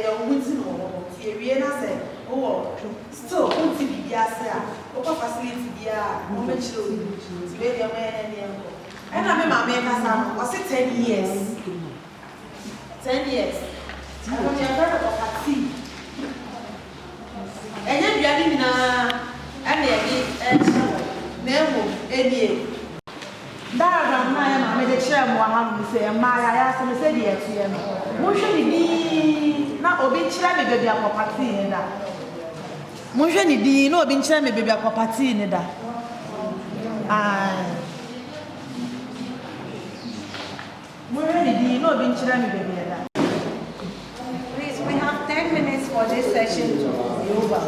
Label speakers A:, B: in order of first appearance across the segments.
A: young woodsy or Tiana said, oh, still, won't be Yasa, or facility, yeah, moment children, to lay your man and the uncle. And I remember my was it 10 years? 10 years. I want your brother of a tea. And then you are in a Dara na ma de chere mo ha mo se ma ya se me se de etie no mo hwe ni di na obi chere me bebi akopati ni da mo hwe ni di na obi chere me bebi akopati ni da mo hwe ni di na obi chere me bebi da.
B: Please, we have 10 minutes for this session to be over.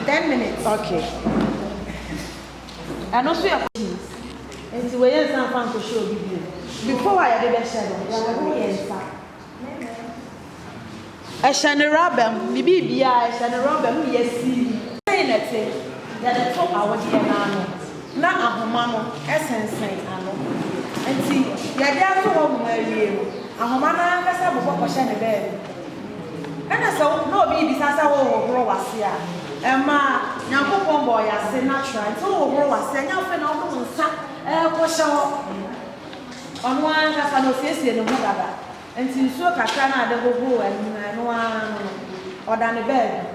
B: 10 minutes.
A: Okay. And also your questions. And so we have some fun to show you. Before I did a shadow, I shall rub maybe I shall rub yes, see. Saying that the top our dear Nano, not a Homano, essence, and see, you're home where you a Homana has a book of Shannon bed. And I saw no baby, Sasa or Rowasia. Emma, Yankopon boy, I say natural. So, I say, no, phenomenal, on one has an association of mother. And since so Catana, the go and one or down the bed.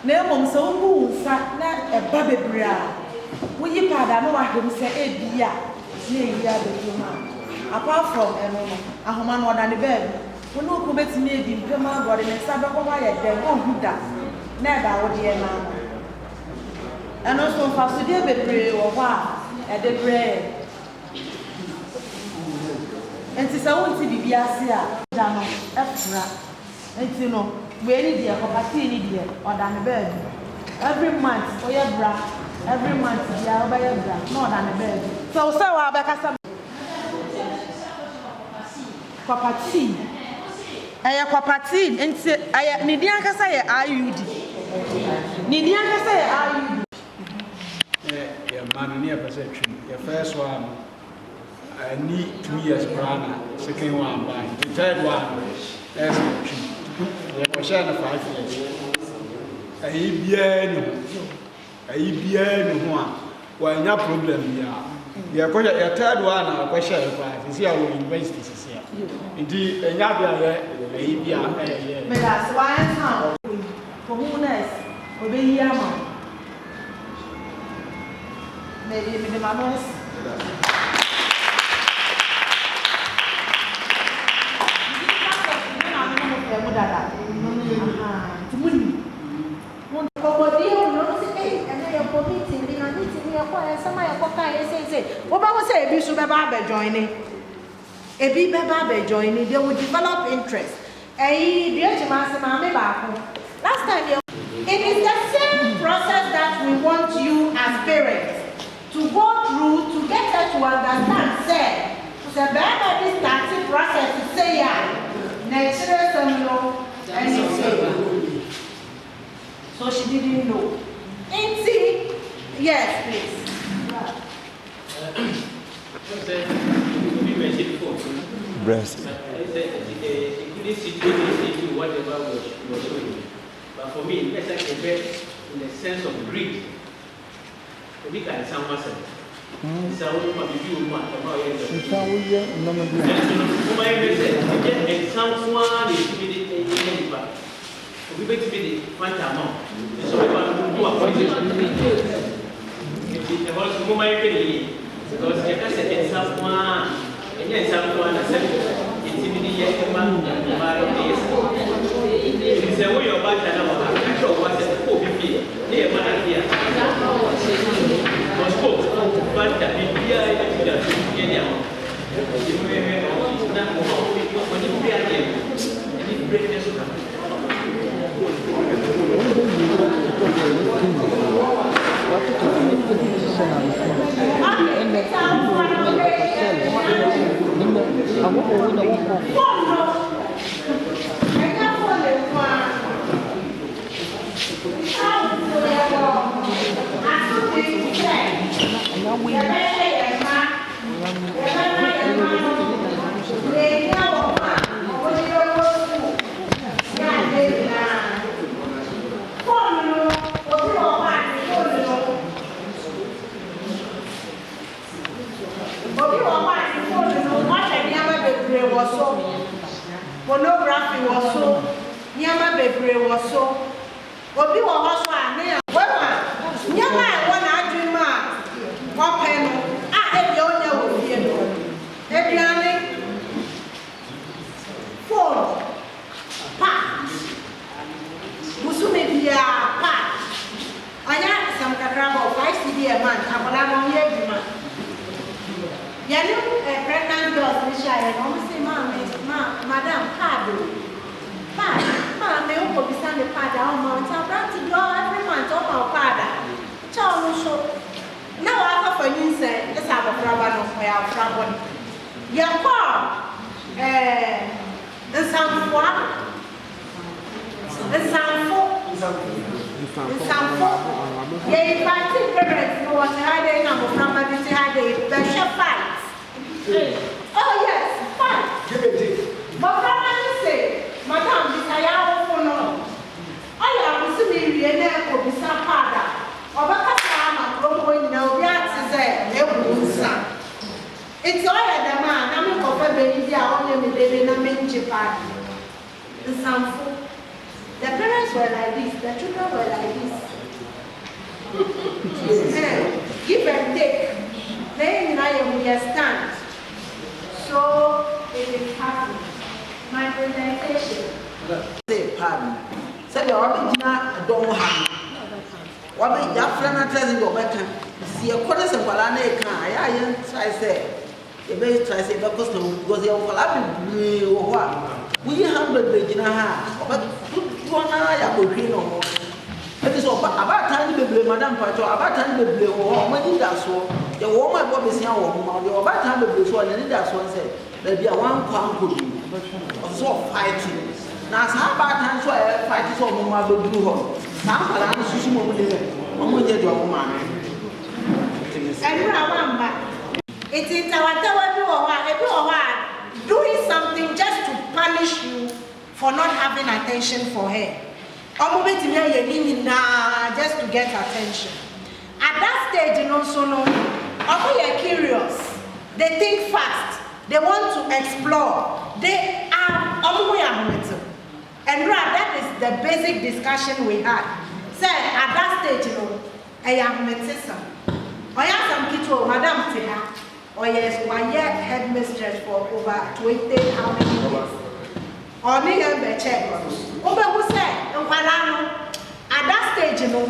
A: No, so who sat not a baby bra. Will you pardon what him say, a dear, the human. Apart from a woman or down the bed. When no commits me, the Pima got in a sabbath wire, then who that. Never would dear man. And also for today, be brave or what at the bread. And it's a want to be Biasia, Dano, extra. And you know, we need dear, Copatini dear, or than a bed. Every month, for your bra, every month, yeah, by your bra, more than a bed. So, I'll back us Copati. I am Copati, and I am Nidianka say, are you? Nidianka say, are you?
C: Yeah, man, near perception. Your first one, I need 2 years prana. Second one, by the third one, as a question 5 years. A EBN one. Well, no problem here. Your third one, a question 5. You see, I will invest this year. Indeed, a Yabia,
A: but that's why I'm now. For who knows? Obey Yama. Maybe the mamas. They will develop interest. Last time, it is the same process that we want you as parents to go through to get her to understand. Say, the baby starting process to say, yeah, natural seminal, and you say, so she didn't know. And see, yes, please.
D: Breast.
E: Whatever was showing. But for me, let's say in the sense of greed. We can sound myself. So we might be doing what about it. Someone is to back. We bet to be the quantum amount. So we want to do a point. If the whole woman because you can say someone, and then someone has said, intimidate man and the matter of this. It's a way of back and I'm sure what's the poor people near man here. Was spoke, but that be here in the Kenya. When you pay again, and you break the sugar.
B: pornography was so, Yama Bebre was so, Obi was one, Yama, one I dream, Open, every owner will be every phone, pack, Musume Pia, pack. I have some cabramo, 5 CD a month, I'm on every month. You know, a pregnant girl, Miss Shire, almost say, Madam, Pad, may also be Sunday pad, our mount, I'm brought to draw every month of our father. Charles, so now I have for you, say, let's have a problem of my trouble. Your car, the sound yeah, if I think parents know what they number from my busy had a special fight. Oh, yes, fight. But I say, Madam, this I have for no. I am assuming you never be some father. Or what I am going now, we are to say, it's all the man, I'm going to baby, I only baby, and I'm in Japan. The some food. The parents were like this, the children were like this. Give and take. Then I understand. So it is happening. My presentation.
F: Say pardon. Say the original don't have. What be your friend and telling you better? See a quarter of Palane can I try say. The best try say because your Palabi or what? We have the original, but I could be no more. It is about time to blame Madame Pacho, about time to blame or when that's so. The woman what is now, or about time to blame one, and that's one said. There be a 1 pound could be so fighting. Now, how about time to fight is all my do her. Now, I'm Sushi Momo, did your woman.
B: It is our doing something just to punish you for not having attention for her. Just to get attention. At that stage, you know, so no, you're curious. They think fast. They want to explore. They are and that is the basic discussion we had. Say at that stage, you know, I am medicine. I have some kids, Madam Tia, or yes, 1 year headmistress for over 20 how many years. Or nigga be check. Obe who say, at that stage, you know,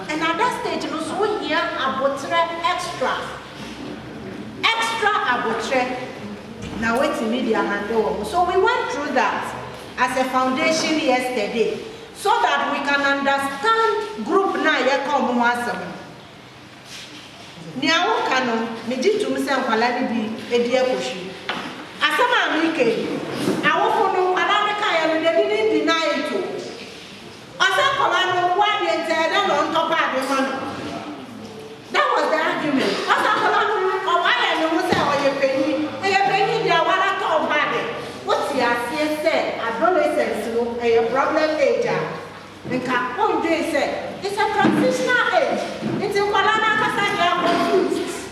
B: and at that stage, you know, so here extra abotre. Now wait till media handle. So we went through that as a foundation yesterday, so that we can understand group na ye come wasam. Ni awo kanu, me di tum se nkwala ni bi edi ekoshi. Asama amike, awo funu kwala ni ka ya no dey didn't deny it. Asa kwala no wa dey tell on top of the man. That was the argument. Asa kwala no o wa ya no say o ye penny. E penny dia wala to bad. What you are say adolescents no a problem age. Nka on dey say it's a transitional age. It's kwala na kasa they are confused.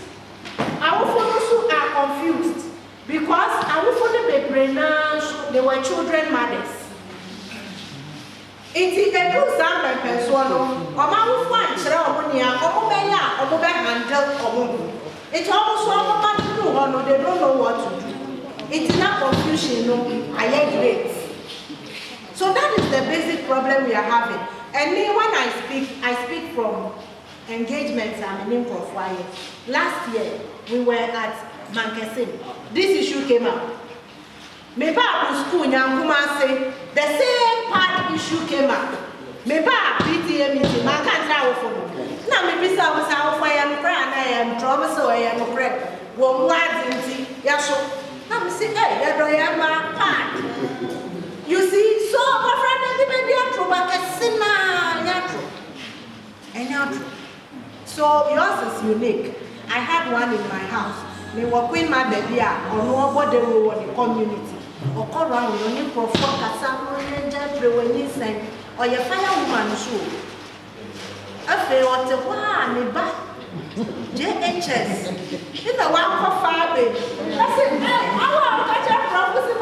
B: Our phones are confused because our phone they were children mothers. It's a true sample person. Omawu fan chere omonia omobeya omobe handle omo. It's almost so much they don't know what to do. It's not confusion, no. I agree. So that is the basic problem we are having. And me, when I speak from engagements I'm in for last year, we were at Mankesim. This issue came up. Maybe at school, say the same part issue came up. Maybe at PTA meeting, I can't travel for me. Now, maybe I was out for I am trouble, so I am correct. One word, yes, I'm saying, hey, I am my part. You see, so my friend, so yours is unique. I had one in my house. Me work with my baby or no body role in the community. Or call around when you perform cassava when you send or your firewoman show. I feel what the one me back. JHS. In the one for 5 days. I said, hey, I want to catch a prophecy.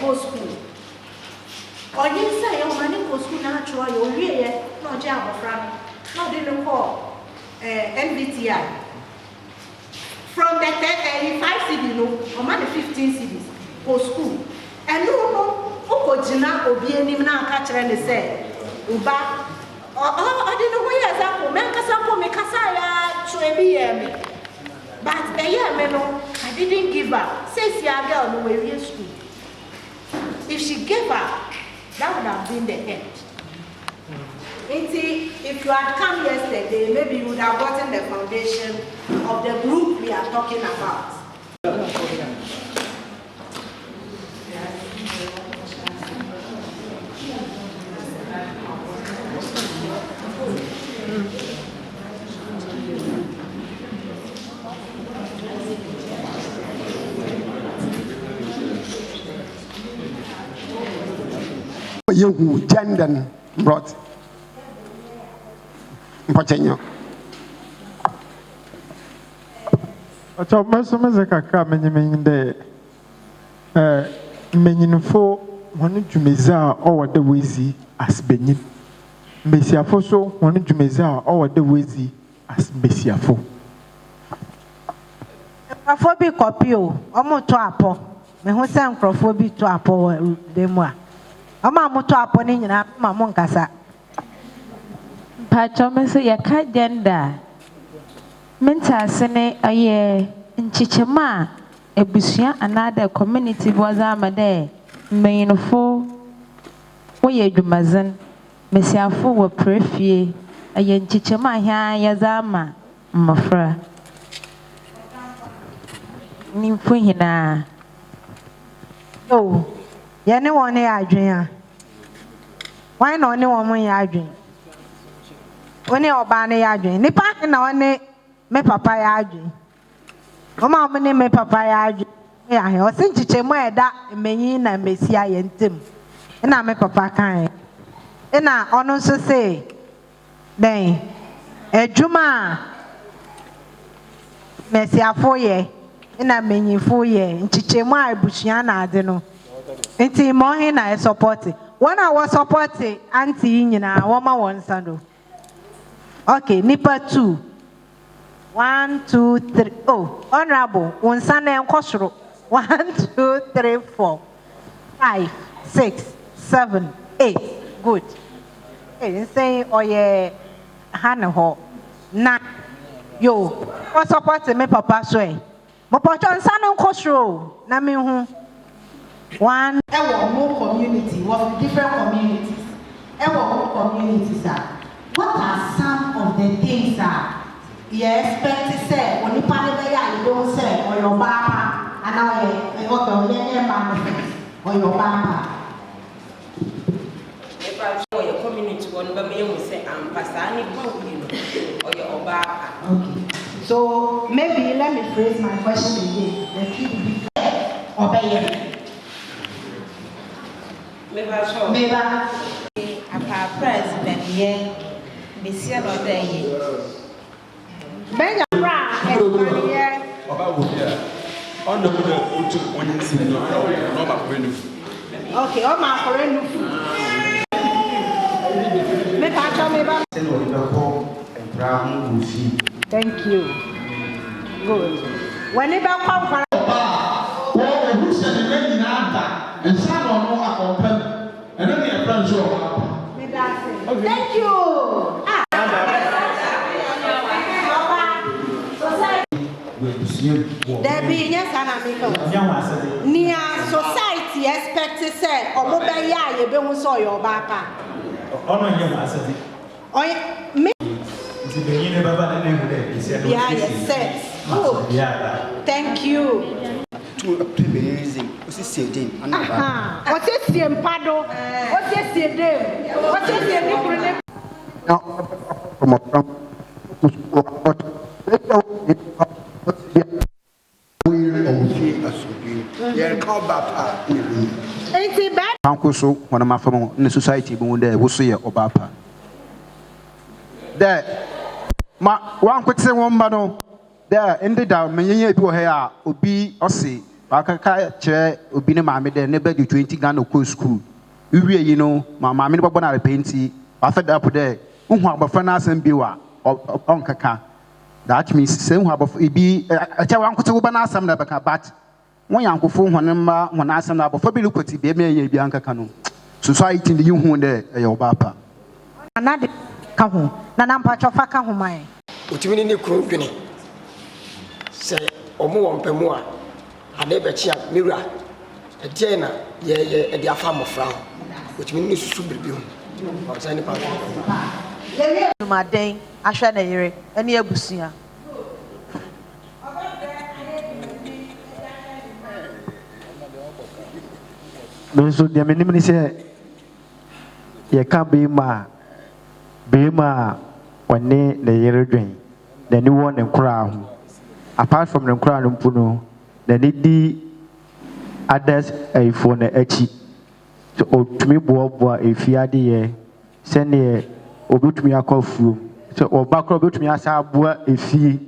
B: go school. Or you say, oh, I didn't go school natural, you're here, no job of friend, no didn't call NBTI. From the 5 cities, no, or money 15 cities, for school. And no, Okojina, Obi, now catcher and say, Uba, I didn't know where Zapo, Menkasapo, Mekasaya, to a but a year, I didn't give her. Says your girl, no way in school. If she gave her, that would have been the end. If you had come yesterday, maybe you would have gotten the foundation of the group we are talking about.
G: You gender brought Pachenyo.
H: Acho mesomeze kakra menyimende menyinfo wonu dwumeza o wode wezi asbenyin mbesiafo so wonu dwumeza o wode wezi asbesiafo
B: Nkrofo copy o omo to apo me hu se nkrofo bi to apo demu a ama mo to apo ni nyina ma mo nkasa
I: Pacho mese yaka gender mentasene aye nchichema ebusua another community bozama de mmenyinfo woye adwumazen mesiafo wo prefie aye nchichema hia yazama mmafra nimfo hina
B: oh ye ne won ya adwen a why na one won ya adwen oni oba ne ya adwen nipa na one me papa ya adwen Oma mo ne me papa ya adwen ya he o se nchichemu eda menyin na mesia ye ntem na me papa kan na ono so se den adwuma mesiafo ye na menyifo ye nchichemu a ebusua na ade no enti mo he na support one I was supporting auntie nyina wo ma won sando okay nipa 2 1 2 3 oh honorable won sando enkosoro 1 2 3 4 5 6 7 8 good eh say oye hane ho na yo wo support me papa so eh mo pocho sando enkosoro na me hu one more community, what different communities. More communities are. What are some of the things that you expect to say when you you don't say or your papa and now or your papa?
J: If I show your community one, but me will say I'm Pasani or your papa.
B: Okay. So maybe let me phrase my question again. The key will be obey.
J: Meba apa president ye bisia no dey ye
B: Benya bra e ye
D: Oba wo dia. On the otu onye si no ma kwenu.
B: Okay, o ma korenu. Me pa cha meba. Thank you. Good. When you back come thank you. There be yes and near society expect to say or mobile ya you be so your papa. Me yeah, yes, good. Thank you.
K: To amazing. What's this saying?
B: What is the empado? What is the day? What is the
G: Uncle so one of my family in the society when there was here or bapa. There, my one could say one man there ended down many people here would be or say Wakaka che obi ne maame de ne be di 20 Ghana ko school. Iwie yi no maame ne babo na repenti. Afeda up there. Uhu abofra na asem bi wa onkaka. That means say uhu abofra ibi acha wankote wo ba na asem na beka but won yankofo honema hon asem na abofra bi lukoti be me anya bi ankaka no. Society ndi hu de e yo ba pa.
B: Anade ka ho na nampa chofa ka ho man.
L: Otimi ni kuru dwene. Se omo wo mpamu a ade be chia mira. E na ye e dia fa mofra ho. Otimi ni susu birbi ho. O say ni pa.
B: Maden ahwe na yere ene abusua.
H: Nso dia menim ni se ye ka be ma wane na yere dwen na ni won nkura ho apart from nkura no mpu no na ni di others for na achi so otumi boaboa efiade ye se ne obetumi akofuo so obakro obetumi asa aboa efie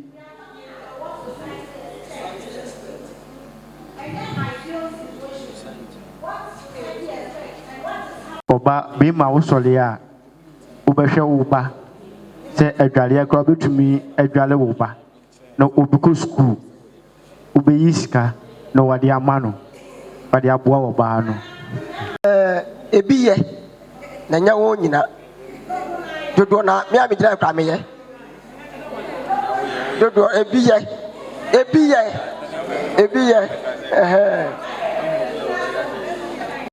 H: oba be ma wo sole a ubehwe wo ba se adwale akra betumi adwale wo ba na obuko school ubeyi sika na wade amano wade aboa wo ba no
L: ebiye na nya wo nyina dodo na me abegyina kwa me ye dodo ebiye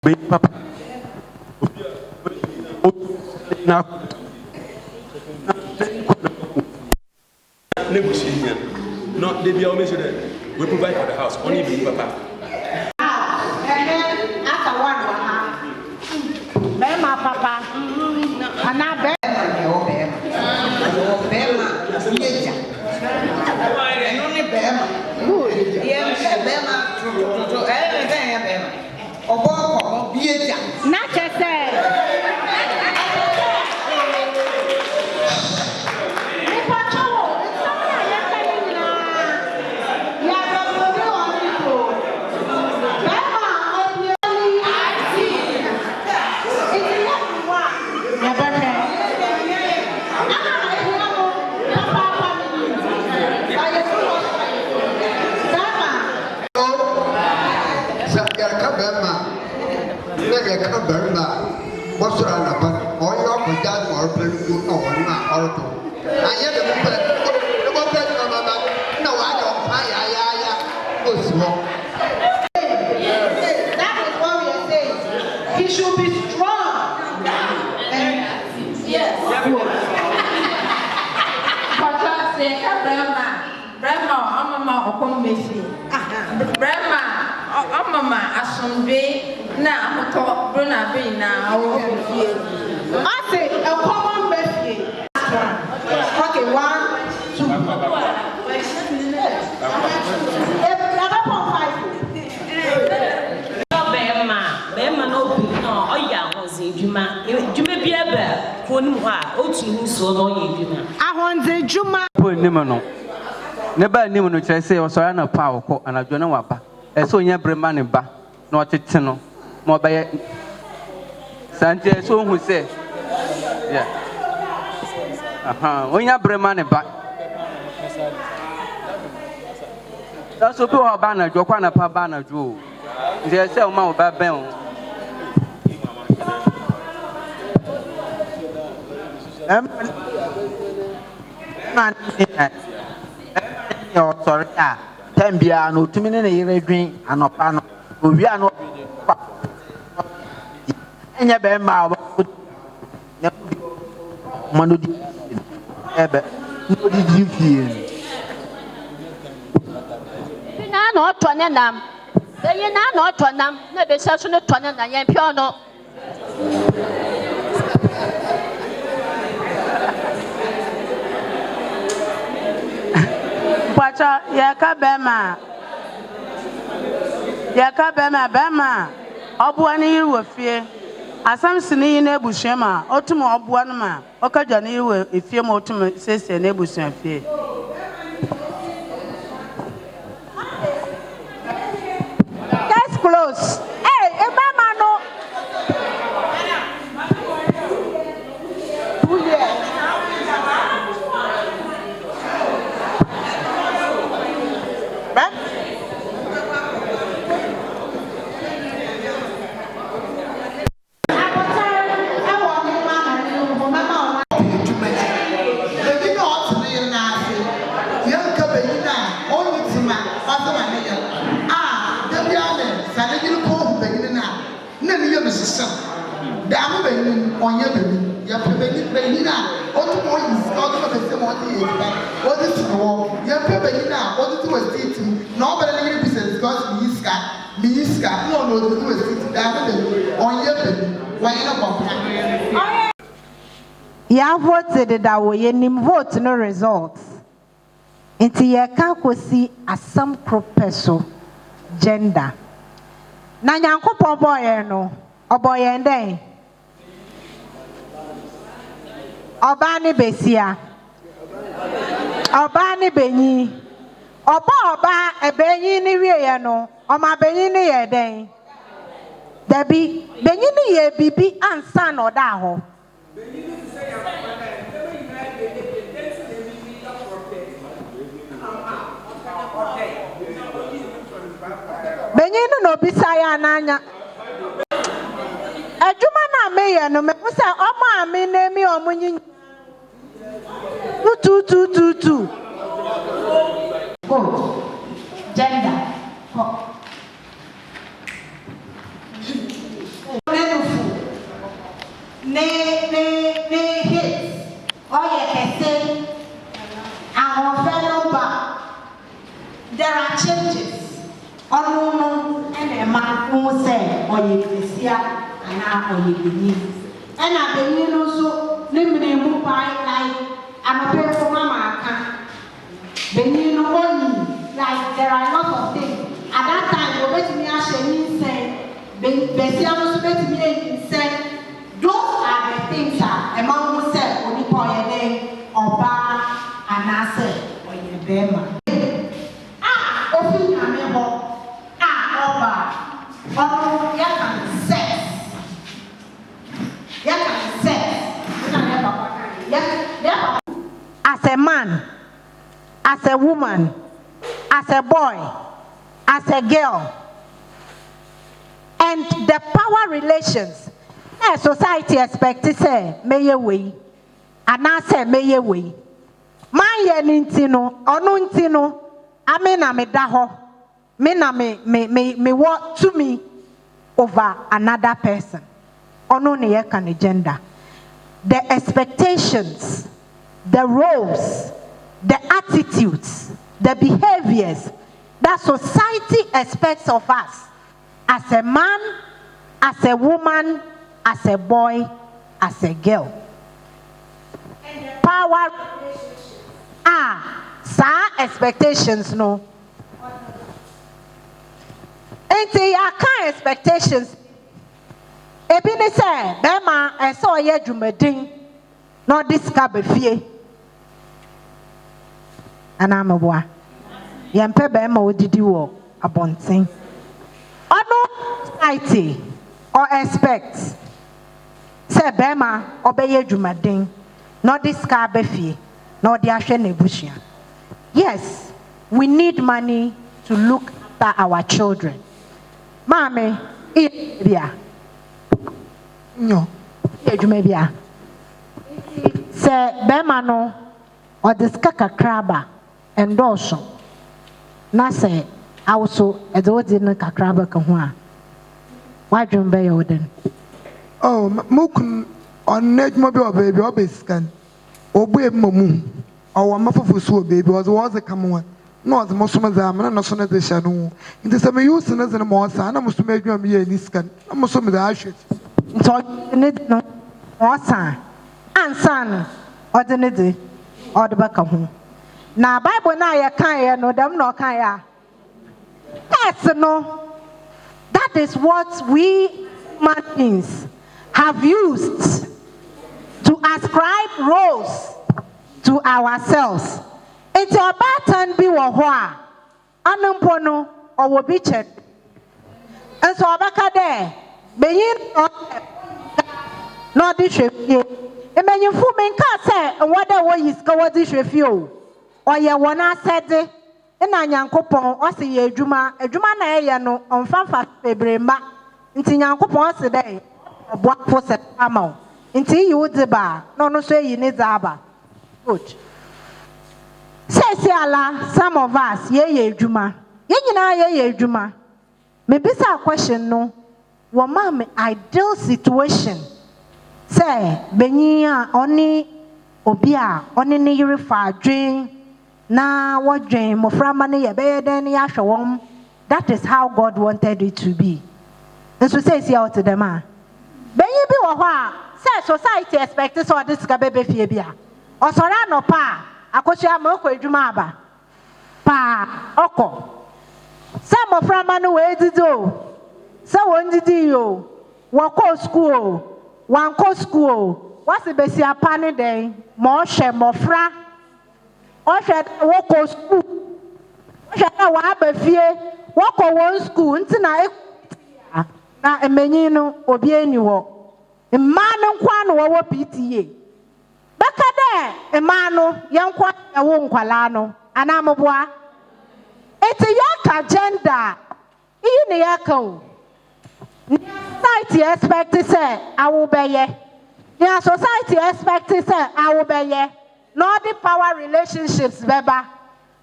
G: Be papa na
D: negotiation. No, they be always say that we provide for the house, only be papa.
B: And then after one Bema papa. Ana bema yeja. No ni bema. Good. Yes, bema to everything bema. Obo yeja. Na chese.
M: What's around a bunny? Or you are with that or play or to. I hear the people. No, I don't.
B: That is what we are saying. He should be strong. And yes.
I: Mama asombe na amoto brona be na awo fie.
B: I say a common birthday. Okay, 1, 2.
J: Bema no bi no oya honze djuma bia ba ko nim ho a otu hu so no oya djuma
B: Ahonze djuma
G: po nim no ne ba nim no kire say osori na pa awko anadwo na waba eso nya brema ne ba na otete no ma obaye sante so hu say yeah onya brema ne ba da so pe o ba na dwo kwa na pa ba na dwo nje say o ma o ba ben o man yo sorry ah tembia no tumi ne yere dwen anopa no owia no enya be ma ne mano di ebe no di fie
N: na no to ne nam ye na no to nam na be sha so ne to ne na ye pio no
O: Pacha yaka bema obuani yiwo fie asam sini na ebushema otum obuani ma okaja na yiwo efie ma otum sese na ebushema fie
M: me system. Damn Benin on your baby. You're preventing Benina. What to more is not the same one is that. What is the war? You're preventing now. What is the state? No, but I business because Miska. No, the new state. Damn on your baby. Why not?
B: Ya voted that way, and vote no results. Into your can't as some cropeso gender. Nanyanko poor boy, no, or boy and day. Obani Besia, Obani Beni, Oba a Beni Niviano, or my Beni day. There be Beni ye bibi and son or daho. Benyinu no bisaya nanya. Ejuma na meya no me say omo ami na mi omunyi. Tu. Good. Gender. Ne hits. Oye kese. Our fellow back. There are changes. Ono and a man who say oye kese ana oye beni. And a beni no so limne mu pai like I'm a pair for mama aka. Beni no only like there are lots of things. At that time you bet me a sheni say besi am so bet me say those are the things a man who say oni po ye den oba anase oye bema. Ofi na me ho oba ono ya kan sex. As a man, as a woman, as a boy, as a girl, and the power relations, society expects say may way, and I say may way. My nintino, or nuntino, amena me daho, mena me what to me over another person. Only can agenda. The expectations, the roles, the attitudes, the behaviors that society expects of us as a man, as a woman, as a boy, as a girl. Power expectations no. And they are kind expectations. Ebi ne say bema ese oye dwumadin no diska befie ana meboa yempe bema odidi wo abonten ono society or expect say bema obeye dwumadin no diska befie no de ahwe na ebushia. Yes, we need money to look after our children. Mame bia no, edwuma bia. Se bema no o diska kakraba endorso. Na se also edodi no kakraba ka ho a. Wadwum be yoden.
P: Oh, mukun on edwuma bi o baby o beskan. Obu emamu. O wa mafufusu o baby was a come one. No, the Muslim Zaman, no son of the Shanu. In the same use and as a monster, and I must make you a mere niscan. I must assume the ashes.
B: So, no, or son, and son, or the niddy, or the back of home. Now, Bible now, ya can't, no, them no can't. Yes, no. That is what we human beings have used to ascribe roles to ourselves. It's your button be wa anampono or will be checked. And so abaka there, being not this review. And when you fool me can't say, and what the way is go this review. Or ya wanna said, and I yankopon, or see a juma na no on fanfa febrema. Until yankopon today, a black for set amount. Until you would the bar, no say you need zaba. Good. Say Allah, some of us, ye juma. Ye nyina ye juma. Maybe a question no. Wama me ideal situation. Say, Benya oni obia oni ni yiri fa adwen na wadwen moframa ne ye beye den ya hwewom. That is how God wanted it to be. And so say out to them ah. Benyi bi wo ho a say society expect so this ka bebe fie bia. Osora no pa akosia ma okọ adwuma aba. Pa okọ. Say moframa no we didi o. Say won didi o. Wako school o. Wanko school o. Wasi besi apa ne den. Mo hwe mofra. O hwe wako school. O hwe na wa aba fie. Wako won school nti na emenyi no obi eni wo. Mma no nkwa no wo PTA. Baka de mma no yenkwa wo nkwala no ana moboa. Eti yaka agenda. Iyi ne yaka o. Society expect say awobeye. Nya society expect say awobeye. No the power relationships beba.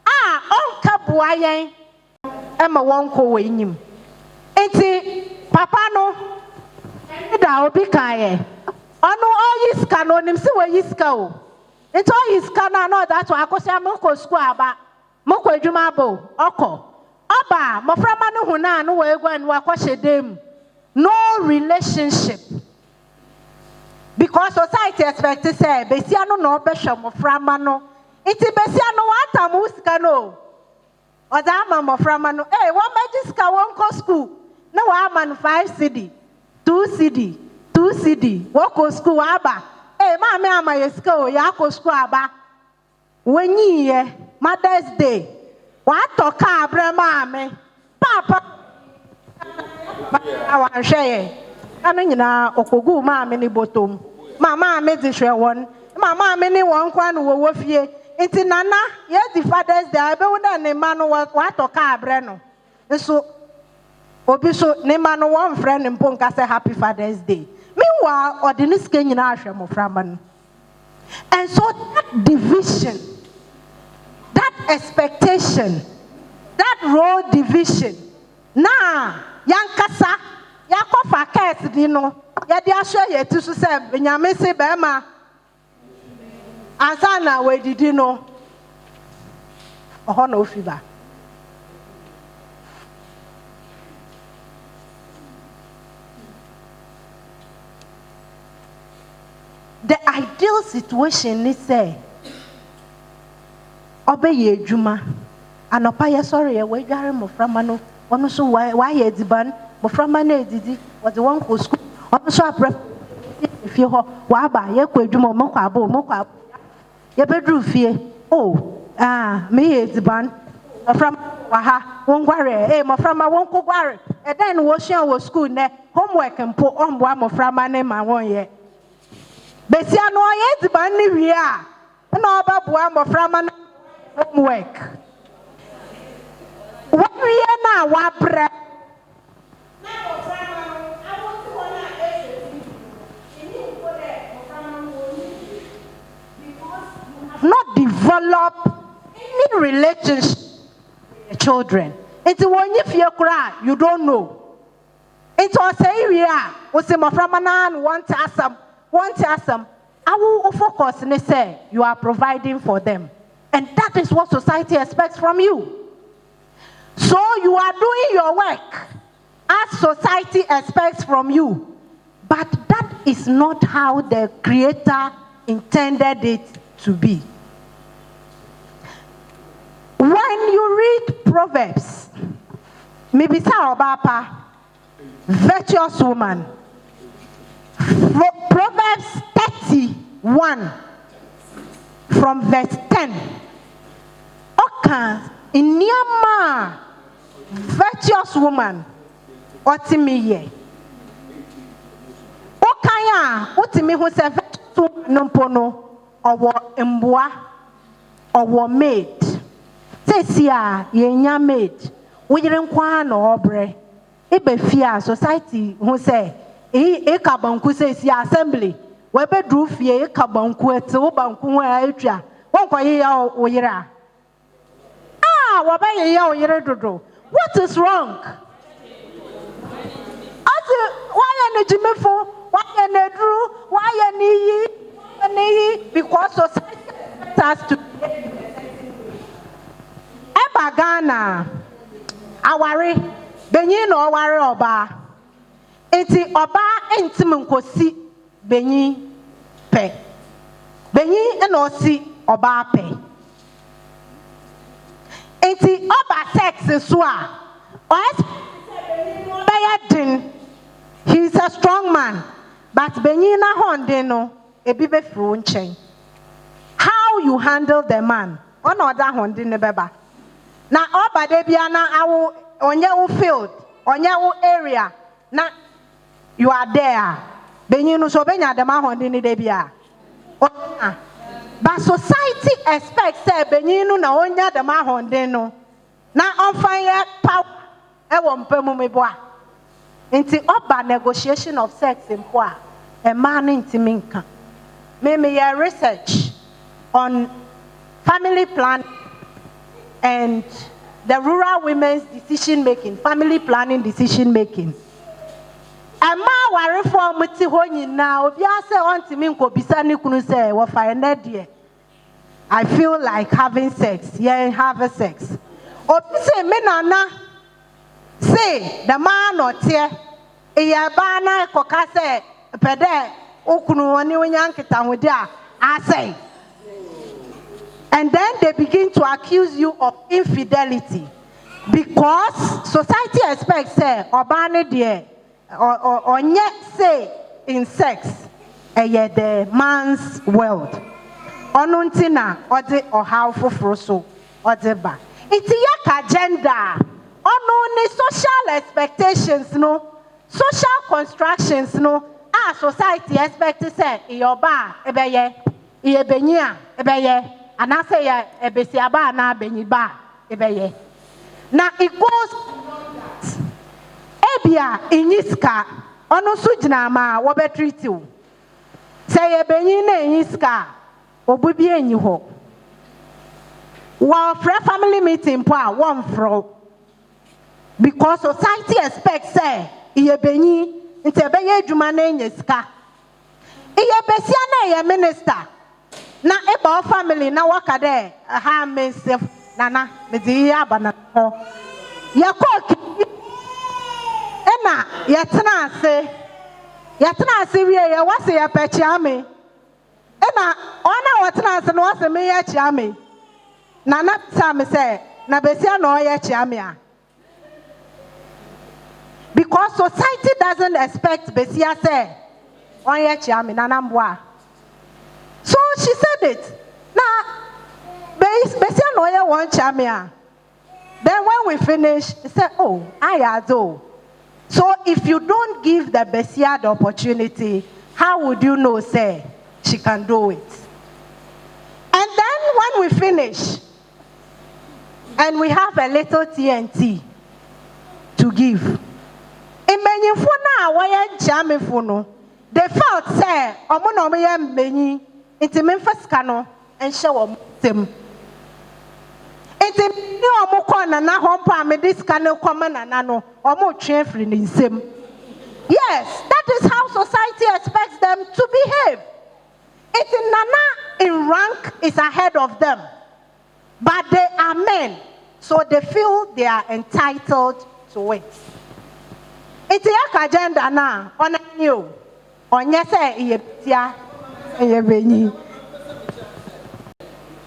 B: Onka boa yen. Emma wonko we nyim. Enti papa no da obi kaye. Ono oyiska no nim se we yiska o. Enti oyiska na no that one akosia moko school aba. Moko adwuma abo oko. Oba moframa no huna no we gwa no akɔhye dem. No relationship. Because society expect say besia no no obehwe moframa no. Enti besia no wata mu sika no. Oda ma moframa no eh wo magiska won ko school na wa man 5 cedi 2 cedi 2 cedi wo ko school aba eh ma me ama yeska o ya ko school aba wenyi ye Mother's Day wa to ka abrama me papa awan hweye anu nyina okogu ma me ni botom mama me di hwe won mama me ni won kwa no wo fie. Inti nana yes the Father's Day abe wona ne ma no wa to ka abre no so obi so ne ma no one friend mpo nka say happy Father's Day meanwhile ordinary skin nyina ahwe mo frama no. And so that division, that expectation, that role division na yankasa yakofa case di no ya di ahwe ye ti so say nyame se be ma Asana we did no. Oh no fever. The ideal situation is say obey juma anopa ye sorry we dware moframa no ono so why ye diban moframa na edidi was the one ko school ono so apre if you ho wa ba ye ko adwuma mo kwa abo mo kwa ye bedru fie me ye diban moframa wa ha won gware moframa won ko gware e den wo hia wo school ne homework mpo omboa moframa ne ma won ye besia no ye diban ni wi a na oba boa moframa homework what we na wa bre not develop any relationship with children. It's when if you cry, you don't know. It's also area was a maframanan want to ask them. I will focus and say you are providing for them. And that is what society expects from you. So you are doing your work as society expects from you. But that is not how the Creator intended it to be. When you read Proverbs, maybe Sarabapa, virtuous woman, Proverbs 31 from verse 10. Oka inyama virtuous woman otimiye. Okaya otimi hu se virtuous woman mpono owo mboa owo maid. Sesia yenya maid. Wojire nkwa na obre. Ebe fia society hu se e ka banku sesia assembly. We be dru fie e ka banku ete wo banku ho atwa. Wonko ye ya oyira. What is wrong? As Jimifo, why an edru, why an e, because society has to. Eba Ghana, aware, benyi no aware oba. Eti oba entimu nkosi benyi pe. Benyi eno si oba pe. Eti oba sex so a he's a strong man, but benyi na honde no ebi be fru nchen. How you handle the man? Ono oda honde ne beba. Na oba de bia na awo onye wo field, onye wo area na you are there. Benyi no so benya de ma honde ne de bia. But society expects say benyi no na onya de ma honde no na onfanye power e wo mpemu meboa. Inti oba negotiation of sex in poa a man intimi nka. Me research on family planning and the rural women's decision making, family planning decision making. Ama ware for muti ho nyina obi ase ontimi nko bisa ni kunu se wo fa ene de. I feel like having sex. Yeah, have sex. Obi se me nana say the man or tear iya bana koka se pede okunu oni onyanketa hode a say. And then they begin to accuse you of infidelity because society expects say obane de or say in sex the man's world. Onuntina ode or how foforo so ode ba. It's yak agenda. Only social expectations no, social constructions no. Society expects say your bar ebeye, ebenya ebeye, and I say ebesiaba na benyiba ebeye. Now it goes ebia inyiska ono sujina ma wobe treat you. Say ebenyi na inyiska obubi enyi ho. While family meeting pa one fro. Because society expects say iye benyi nte beye adwuma na enyeska. Iye besia na ye minister. Na eba family na waka there ha mesef nana me di aba na ho. Ye ko ena ye tena ase wie ye wase ye pechi ame. Ena ona wotena ase no wase me ye chi ame. Nana sa me say na besia no ye chi ame a. Because society doesn't expect besia say on ye chi ame nana mboa. So she said it. Now besia no ye won chi ame a. Then when we finish, she said, oh, I do. So if you don't give the besia the opportunity, how would you know, say, she can do it? And then when we finish, and we have a little TNT to give, they felt, say, Omonomi Beni, into Memphis Cano, and show them. It's a new Omokon and Nahompa, me this canoe common and nano, or more cheerful in sim. Yes, that is how society expects them to behave. It's in Nana in rank is ahead of them, but they are men, so they feel they are entitled to it. It's a agenda now on you, on yes, yeah,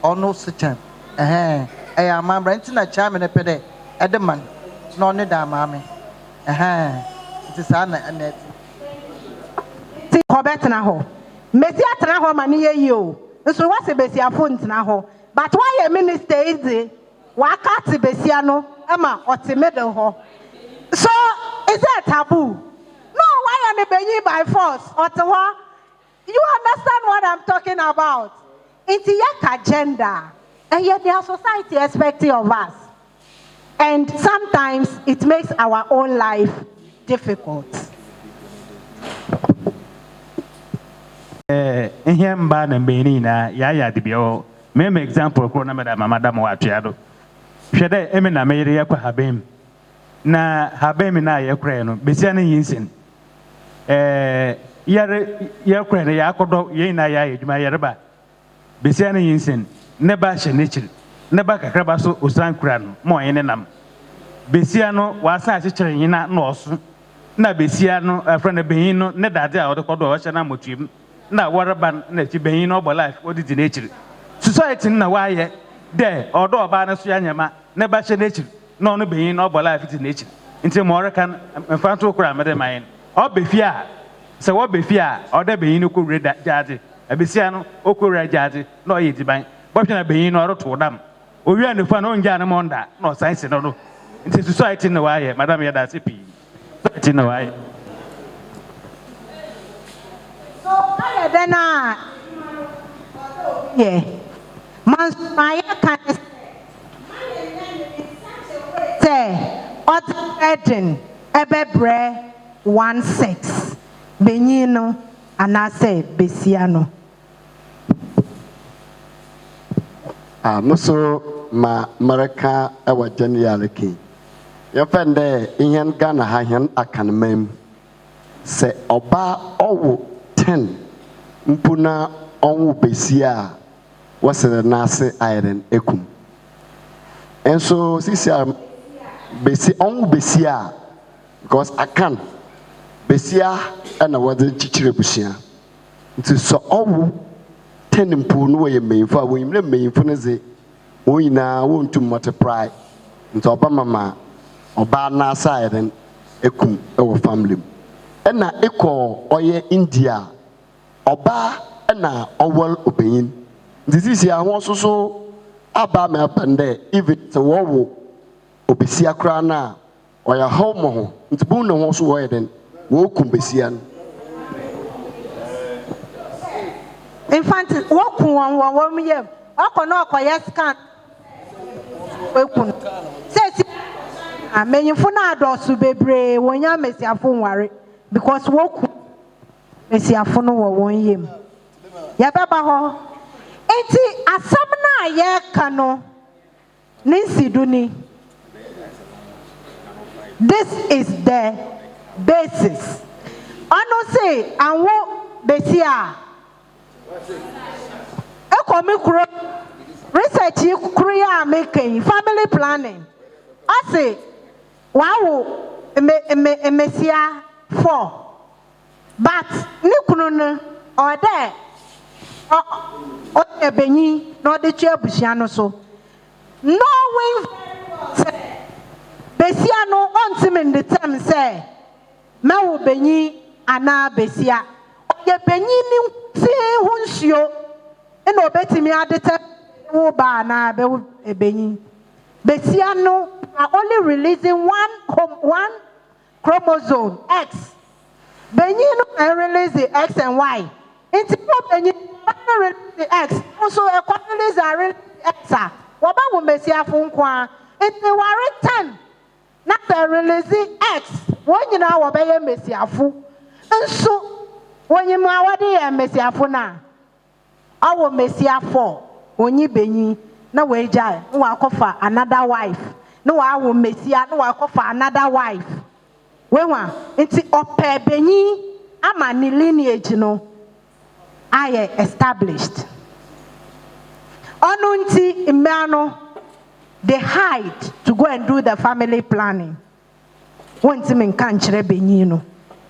G: no system. I am a renting a charm in a pede, Edeman, no need a mammy. It is Anna and Net.
B: See, Hobetana ho. Messia Tanaho mania you. So what's a Bessia phone now? But why a minister is it? Why can't Bessiano, Emma, or Middle ho? So is that taboo? No, why am I by force? Ottawa? You understand what I'm talking about? It's a agenda. And yet their society expecting of us. And sometimes it makes our own life difficult.
Q: Him ban and benina, ya dibio. Meme example, Corona Madame Watriado. Shede Emina Maria Habem. Na Habem na Yakrano, Bessiani Yinsin. yare kura ne ya kodo yayin na ya yi juma yare ba besia ne yinsen ne ba hye ne kiri ne ba kakra ba so osan kura no mo yin nam besia no wa sa akyekyere yina na oso na besia no afra na behin no ne dade a wode kodo o hye na motuim na waraba na ti behin no bo life wodi di ne kiri society na wa ye de odo oba na so yanyama ne ba hye ne kiri na ono behin no bo life di ne kiri nti mo rekan mfanto kura me de mayin obefia se wo befia oda behin no ko reda jade abesia no okora jade na oye diban botwe na behin no roto dam owia ne fa no nja na monda na science no no nti society na wa ye madam ya da sepi society na wa ye
B: so I then yeah man my can say other ebebre 16 benyino anase besiano
R: muso ma maraka ewa general ki yefende ihe Ghana ha hen akanmem se oba owo 10 mpuna onwu besia wasere nase iron ekum enso sisi besi onwu besia because akan besia na wade chichire busia nti so owu 10 mpu no ye meinfo a wonyimre meinfo ne ze wonyina wontum multiply nti oba mama oba na side ekum ewo family na eko oye India oba na owol obenyin nti sisi ahon soso aba me apande if it wo obesia kra na oya homo ho nti bu no ho so wo eden wo kum besia no
B: infant wo kun won wo yem okono okoye scan ekun say amenyifo na adosu bebre wonya mesiafo nware because wo kun mesiafo no wo won yem ya baba ho enti asam na ye ka no ninsiduni. This is the basis. Ano say anwo besia. Ekomi kuro research kuro ya making family planning. I say wow mesia 4. But ni kunu no or there o ebenyi no de che abusia no so. Knowing besia no ontim in the term say me wo benyi ana besia oye benyi ni ti hunsuo e no betimi adete wo ba na be ebenyi besia no are only releasing one chromosome X benyi no release the X and Y into benyi release the X also a release the X wo ba wo besia fun kwa into ware 10 na the release X wonyina wo be ye mesiafo nso wonyimu awade ye mesiafo na awo mesiafo onyi benyi na we jai no akofa another wife no awo mesia no akofa another wife we wa nti ope benyi ama ni lineage no aye established onu nti imano they hide to go and do the family planning. One time in country benino.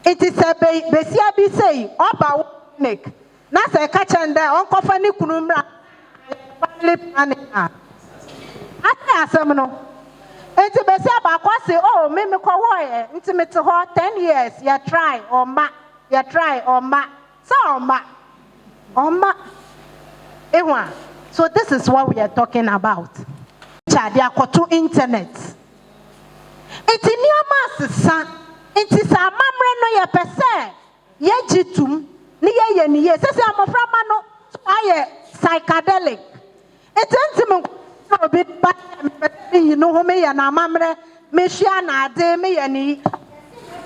B: It is a besia be say oba nick. Na say catch and there uncle Fanny Kunumra family planning. I asem no. Enti besia ba kwa say oh me ko wo intimate ho 10 years ya try or ma so ma ewa. So this is what we are talking about. They are called to internet. It's in your master, it is a mamre no ya pese, ye jitum, ni ye, says I'm a framano, I psychedelic. It's intimate, no bit, but you know who may and a mamre, Meshiana, de me any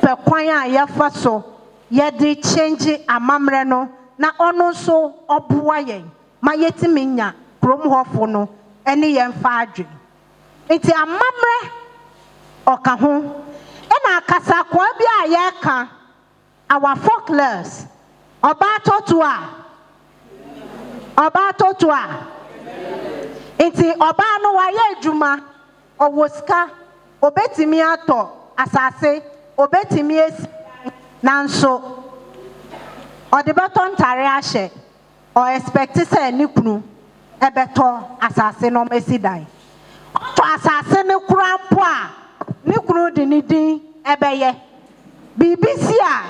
B: per quaya ya faso, ye de change a mamreno, na ono so obuaye, my yetiminya, chrome hofono, any young fadri. It's a mamre or cajon. And a casa quabia yaka our folklores. Oba totua. Inti oba no waye adwuma owoska obetimi ato asase obetimi esi nanso odebeto ntare ahye o expect say ni kunu ebeto asase no mesidan to asase ne kurampo a ni kunu de ni din ebeye BBC a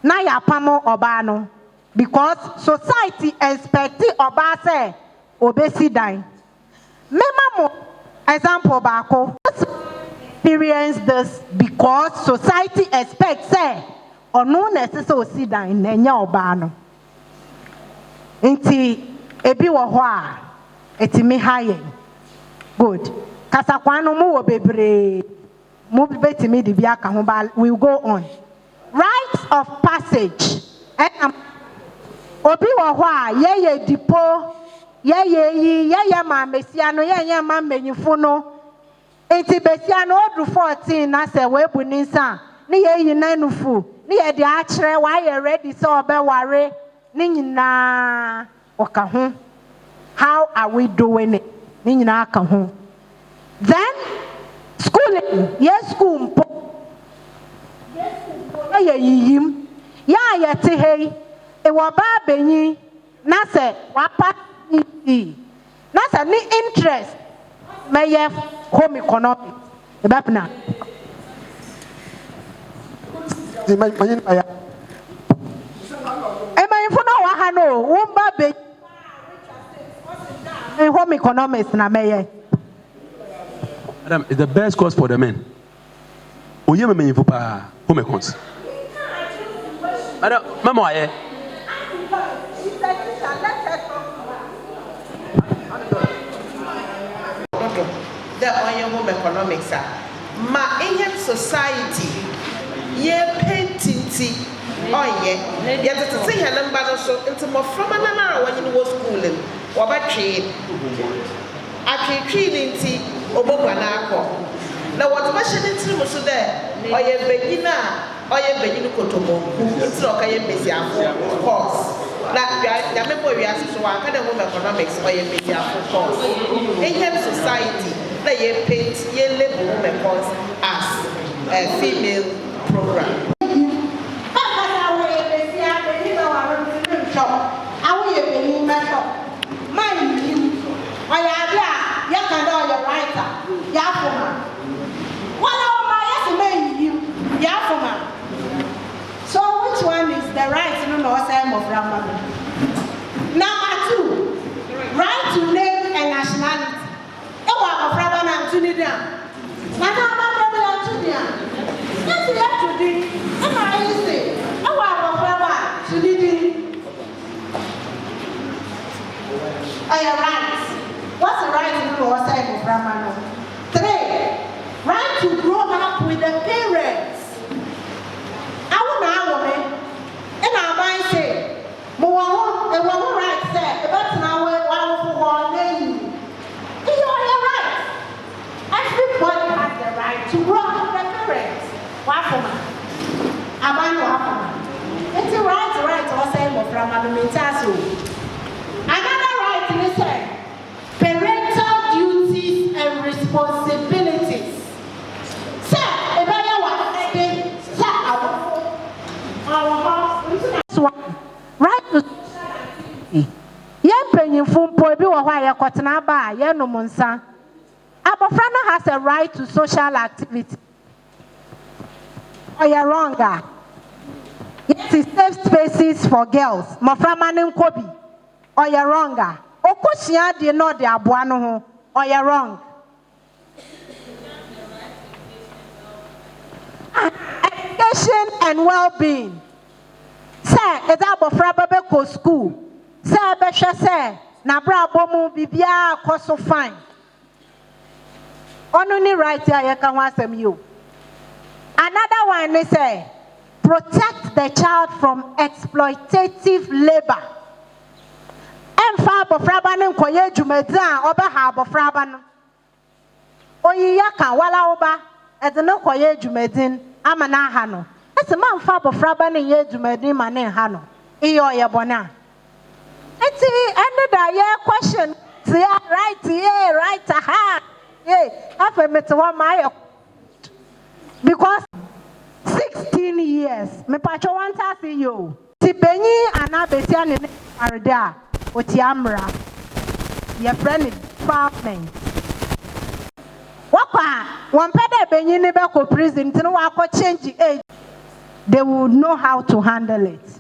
B: na yapamo oba no because society expect oba say obesidan. Memo example bako experience this because society expects say or no necessary osidan nenya oba no. Nti ebi wo ho a etimi haye. Good. Kasakwan no mu wo bebre. Mu betimi de bia ka ho ba we go on. Rites of passage. Obi wo ho a ye dipo ye ma mesia no ye ma menyifo no. Enti besia no odu 14 na se we bu ni nsa ne ye yi nanufu ne ye de a kire wa ye ready so obeware ne nyina oka ho. How are we doing it? Ne nyina aka ho. Then schooling, yes school mpo. Ye yiyim ya ye te hei e wo ba benyi na se wa pa ni na se ni interest meye home economics e ba pna
P: di manyin aya
B: e manyin no wa ha no wo ba be home economics na meye.
D: Madam, it's the best course for the men. Oye me manyin pa home econs. Madam, mama aye.
B: The on home economics ma Indian society ye painting oye ye tete helen ba no so into mo from na when you was schooling wo ba twe atwetwe nti obogwa na akọ na what ba shede ntiri mo so there oye begina kotomo ntiri o ka ye besiafo course na ya me boy ya so wa ka the home economics oye besiafo course Indian society na ye paint ye label home econs as a female program. So which one is the right no same of Ramadan? Number 2, right to name and nationality. Of Ramadan and Tunidia. Yes, you have to do. And I say, of Ramadan, Tunidia. Are you right? What's the right to do or same of Ramadan? 3, right to grow up with the parents. And I might say, more right say, but now one for name. You are right. Everybody has the right to grow up with their parents. Wafuma. Abanu Wafuma. It's a right or say more from Adolescent. Another right is parental duties and responsibilities. Sir, if I want to say, right to Abofrana has a right to social activity. Or you're wrong. Yes, it's safe spaces for girls. Moframanin Kobi. Or you're wrong. Okoshia de no de abuano. Or you're wrong. Education and well-being. Say, it's Abofra Babeko school. Say, Besha say, Nabra Bomu Bibia Koso fine. Only right here, you can want some you. Another one is say, protect the child from exploitative labor. Emfa Abofra Banin Koye Jumeda, Oba Abofra Ban. Oyiyaka wala oba, edeno Koye Jumedin, Amanahano. As a man, Fabo Fraban, ye do my name and Hano. Your bona. It's ended a year question. Right, aha. Yea, half a meter 1 mile. Because 16 years, me pacho want to see you. Tipeni and Abetian in Arda, Otiamra, your friend farming. Wapa, one pede Benny never go prison to know how change the age. They would know how to handle it.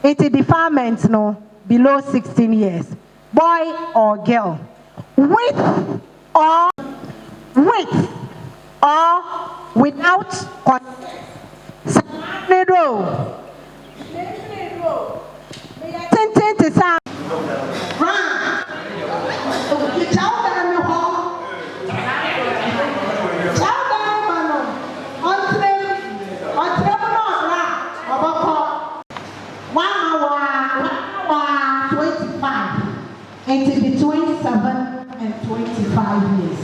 B: It's defilements no below 16 years, boy or girl, with or without consent. Into between 7 and 25 years.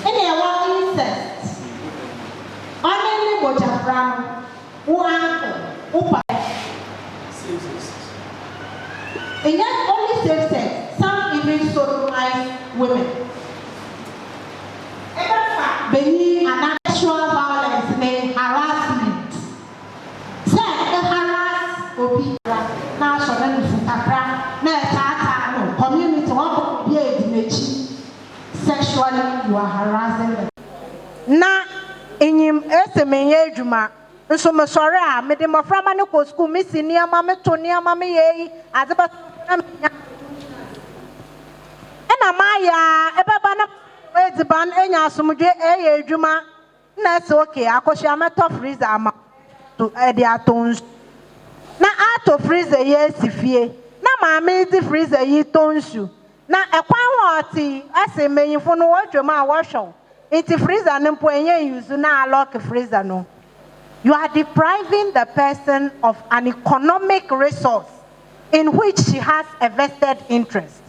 B: In a one incest, only Bojafran, who uncle, and yet only safe sex, some even sodomize women. Being an actual violence may harassment. Say, the harass or be national community one be a sexually you are harassing them. Na enyim esemenye adwuma nso me sori a me de maframa ne ko school me senior ma me to niama me ye azeba na me na ma ya ebeba na ediban enya asomdwe eye adwuma na se okay akohia me to freezer ama to e atons na ato freezer ye sifie na maame di freezer yi tonsu na ekwan hoti ase menyifo no wadwama a wahwe iti freezer no mpo enye use na lock freezer no. You are depriving the person of an economic resource in which she has a interest,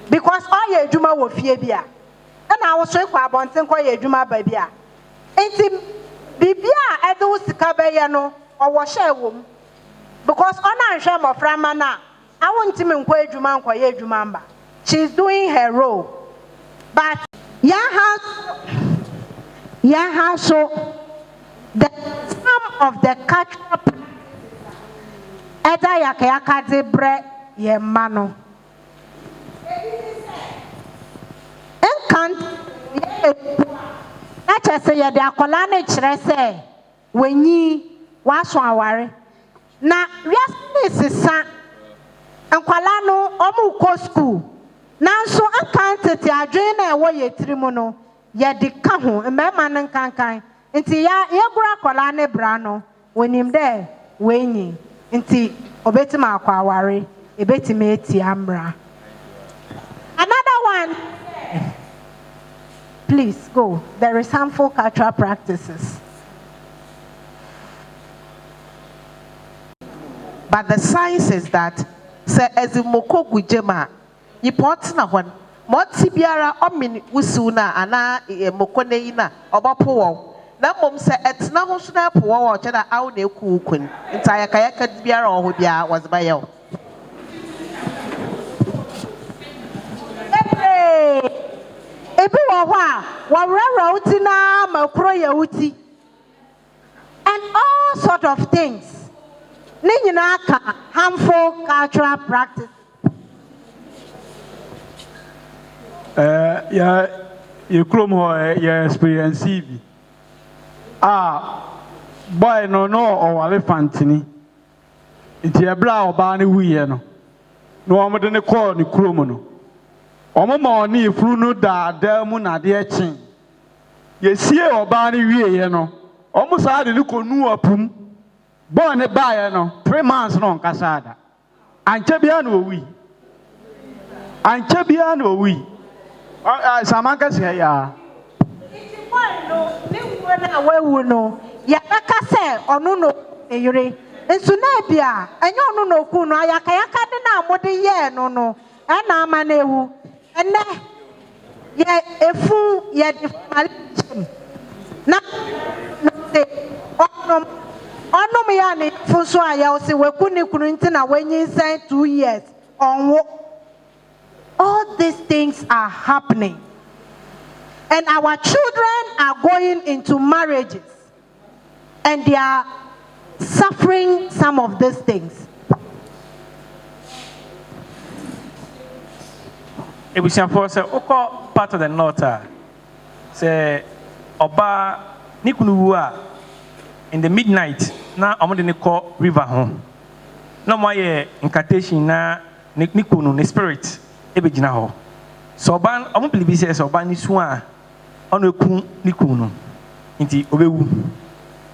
B: because all ye adwuma wo fie bia na wo so kwa abonten kwa ye adwuma ba bia enti bibia e do sika be ye no owo hye wom, because ona nhwe moframa na I want him in Kwejumamba. She's doing her role. But so some of the cultural Eda Yakayaka de bre ye mano. Enkant na say ya de akola na kire say wenyi waso aware na wiase sisa nkwala no omu ko school nanso akantete adwen na ewo ye tirimu no ye de ka ho mmema nan kankan nti ya gura akola ne bra no wonim de wenyi nti obetima akwa aware ebetima eti amra. Another one, please go. There is harmful cultural practices.
S: But the science is that se ezimoko gujema yipot na hon moti biara omini usuna ana moko ne yina obapo wo na mom se etna ho so na po wo che na aw na eku kun ntaya kayaka biara o ho bia wazbayo.
B: Ebi wo ho a wawra uti na makro ya uti and all sort of things. Harmful cultural practice.
Q: You come here, you experience it. Boy, no, or elephantini. It's a brow barney we no. No, I'm going to call the crewman. Omo ni fru no da mu na de chin. Ye sie obani wie no. Omo sa de ko nu apum. Born a buyer no 3 months no kasada. Anche bia no wi. Anche bia no wi. Samanga se ya.
B: Iti boy no ni wo na wewu no. Ya ka se onu no eyire. Nsu na bia enye onu no ku no ayaka de na amode ye no na ama na ewu. Ene ye efu ye defamation. Na Onom ya ne fuso aya o se weku ni kunu nti na wenyin sen 2 years onwo. All these things are happening. And our children are going into marriages and they are suffering some of these things.
Q: Ebusiafo say oko part of the north say oba ni kunu wu a in the midnight na omode ne ko river ho na mo ye incantation na ni kunu ne spirit ebegina ho so oba omo believe say oba ni su a ono eku ni kunu nti obewu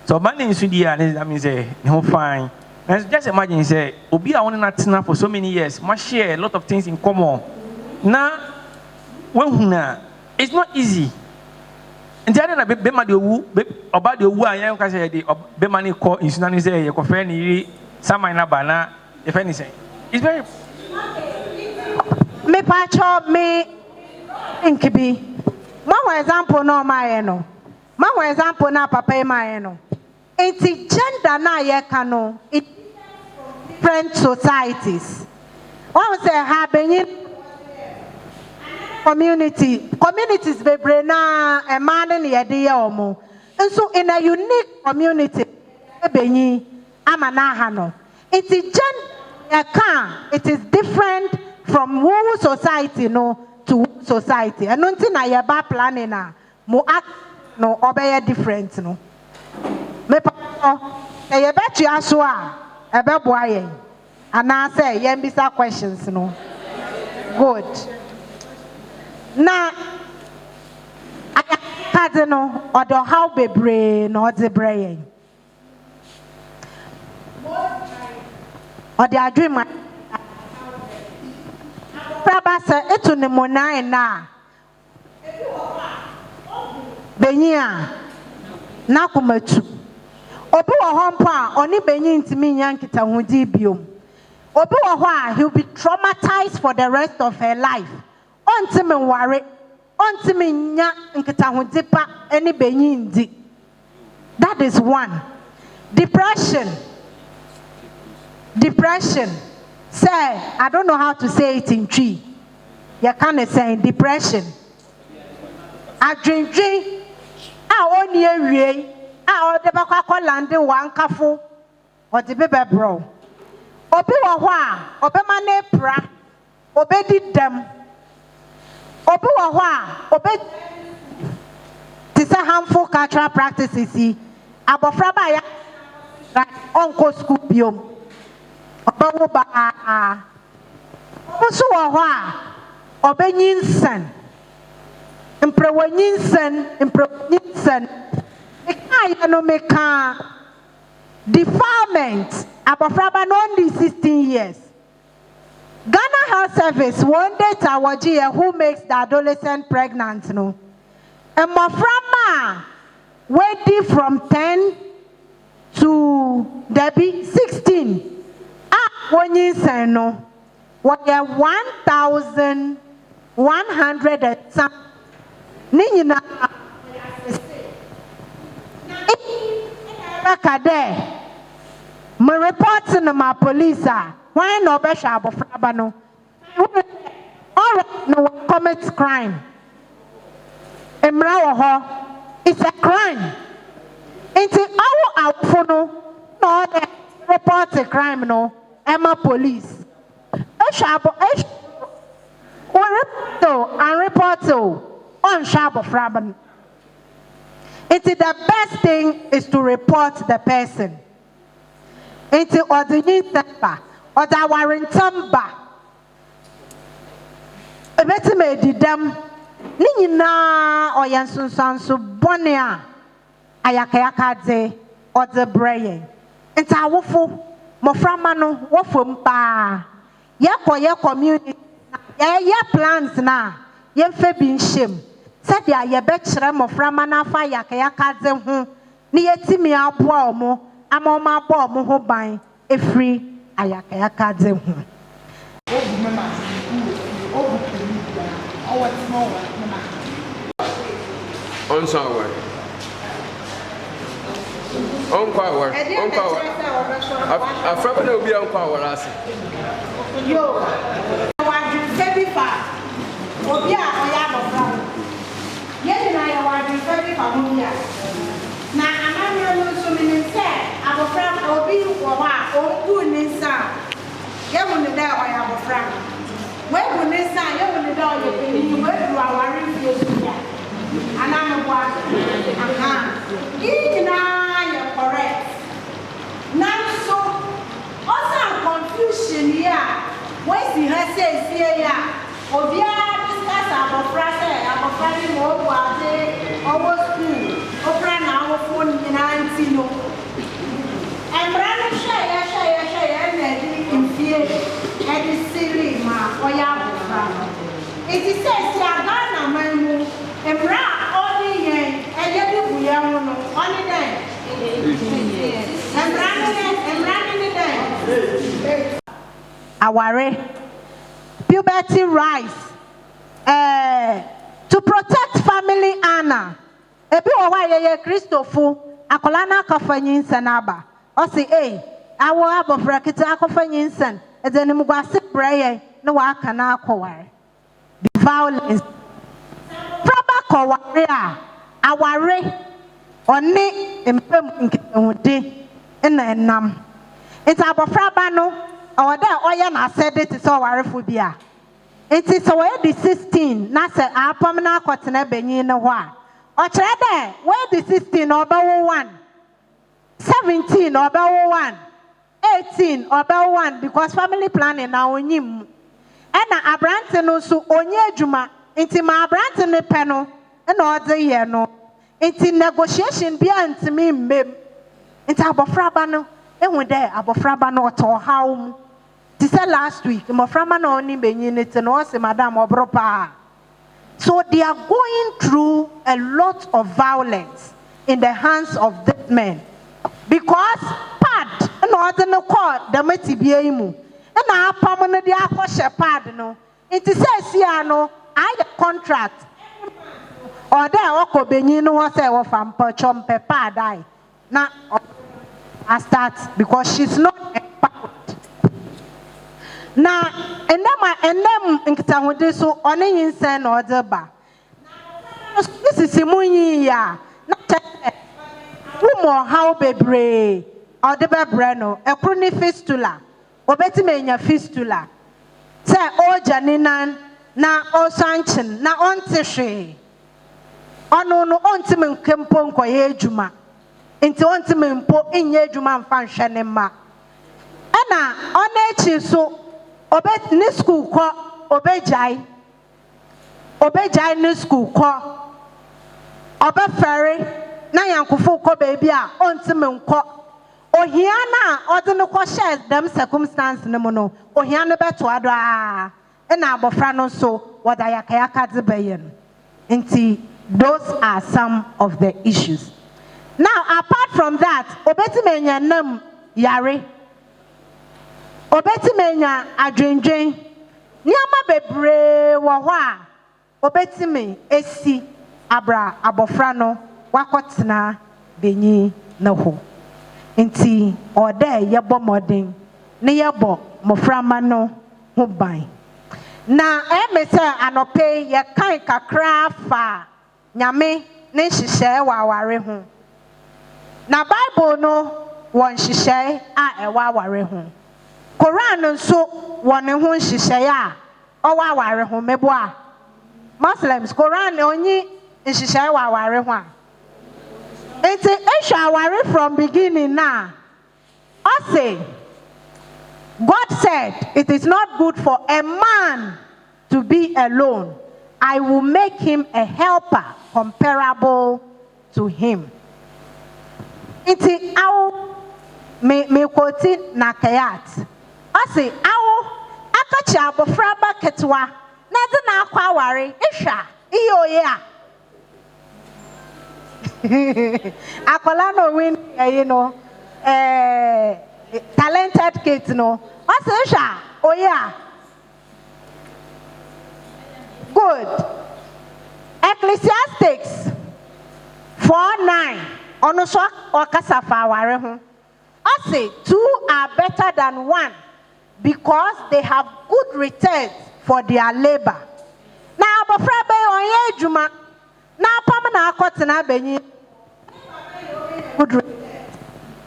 Q: so oba ne nsu di a that means say ne ho fine. And just imagine say obi a won na tena for so many years ma share a lot of things in common. Now, when it's not easy. And the other be ma de wu about the wu ayan ka say the be ma ni call in sunani say ye ko fe ni sama na ba na if anything. It's very
B: me pacho me inkibi. Ma example no ma no. Ma example na papa ma no. Enti gender na ye ka no in different societies. One say ha benyin communities bebre na a man in the omo. And so in a unique community benyi amana hano. It is it is different from one society no to one society. And nothing na yaba planning na mo act no obey different no. Me pa e bet you aso a e be boa yen. Ana say yen bisa questions no. Good. Na ayakade no odo how bebre no ode brain ode adwema praba se etu ne monai na benya na kumatu obi wo ho mpo a oni benyi ntimi nya nkita hodi biom obi wo ho a he will be traumatized for the rest of her life. Ontime worry, ontime nya nkitahudipa eni benyindi. That is one. Depression. Say, I don't know how to say it in tree. You can't say depression. Adwendwen a oni ewie a ode bakwa kolande wankafo ode bebe bro. Obi wo ho a obema na pra obedi dem. Obi wo ho a obi tisa harmful cultural practices abofra ba ya onko school biom obawo ba oso wo ho a obenyinsan imprewanyinsan ekaya no meka defilement abofra ba no only 16 years. Ghana Health Service one data wajiye who makes the adolescent pregnant no. And maframa waiting from 10 to Debbie 16. When you say no, what 1,100 and some. Nina my reports in my police are why no be shabo frabano. All right, no commits crime. It's a crime. It's our outfo no report a crime no. Emma police. Shabo and report on shabo fraban. It's the best thing is to report the person. It's ordinary temper or the warrant temper. A better made them. Nina or Yansun Sansu Bonia Ayakayakaze or the brain. It's our woeful Moframano woeful pa. Yako ya community. Ya plans na. Yen febin shame. Said ya ye betchra Moframana fa Yakayakaze hu. Ni yetimi abwa mo. Amoma bo mo ho ban. A free Ayakayakaze hu.
T: On somewhere. Uncle Awar. Uncle Afraba no be Uncle Awar.
B: Yo, I do very far. Obia, I am a friend. Yet, I want to very far. Now, I'm not so many say, I'm a friend, or be or good in some. You will know I am a friend. Where will this sign? You will know you where you are worried. And I'm a wife. You're correct. Now, so also confusion here. Where's the says here? Obia discuss about Frasa, about Friday more over school, over an hour phone in Antino. And Brandon share, and fear, and the silly ma, or Yabra. It is says, Yagana, my move, and Bra, only yen, and yet we are only day. And Brandon the day.
S: Aware puberty rise to protect family honor. Ebi owa ye Christopher akolana akafanyin senaba. O say awo abofra kete akafanyin sen edeni mugwase prayer na wa aka na akoware. The violence proba koware aware oni empem nkehude na enam. It's abofra ba no or that oya na said it is all warefobia. It is away the 16 na say apamna kwatena benyi ne ho a. O kire there where the 16 obawo 1 17 obawo 1 18 obawo 1 because family planning na onyim. Ena abrante no so onye adwuma nti ma abrante ne pe no na ode ye no. Nti negotiation bia ntimi mbem. Nti abofra ba no ehun there abofra ba no to hawo mu. This last week, my friend only benyinite no say madam obropa. So they are going through a lot of violence in the hands of these men. Because pad no no call the metibie mu. E na apam no dey akoshe pad no. It says here no I the contract. Or there oko benyin no say wo fampa chompe pad ai. Na I start because she's not empowered. Na endem nkitahode so one yinsen na odeba. This is simunyi ya. Na umo how bebre odeba breno ekru ni fistula. Obeti menya fistula. Se oja ninan na osanchin na ontihwe. Ono no ontime nkempo nkoye adwuma. Nti ontime mpo enye adwuma mfa nhwe ne ma. Ana onechi so obet ni school ko obejai ni school ko obefere na yankofo ko baby a ontime nko ohia na ode no ko share them circumstance ne mo no ohia no beto ado a na abofra no so wada yakayaka debayen nti those are some of the issues. Now apart from that obeti menya nam yare obeti menya adwendwen niama bebre wo ho a obeti me esi abra abofra no wakotena benyi na ho nti ode yebo modern ne yebo moframa no ho ban na emese anope ye kan kakra fa nyame ne hihye wa aware ho na bible no won hihye a ewa aware ho Quran nso wone ho hihye a owa aware ho mebo a Muslims Quran onyi hihye wa aware ho a it's a aware from beginning now. I say God said it is not good for a man to be alone. I will make him a helper comparable to him. Iti awo me quote na kayat. I say awo akachi abofra ba ketwa na de na akwa aware ehwa iyoye a. Akola no win you know talented kids no. I say ehwa oye a. Good. Ecclesiastics 4:9. Ono so okasa fa aware ho. I say 2 are better than 1 because they have good returns for their labor. Na abofra be onye adwuma na apam na akotena benyi good returns.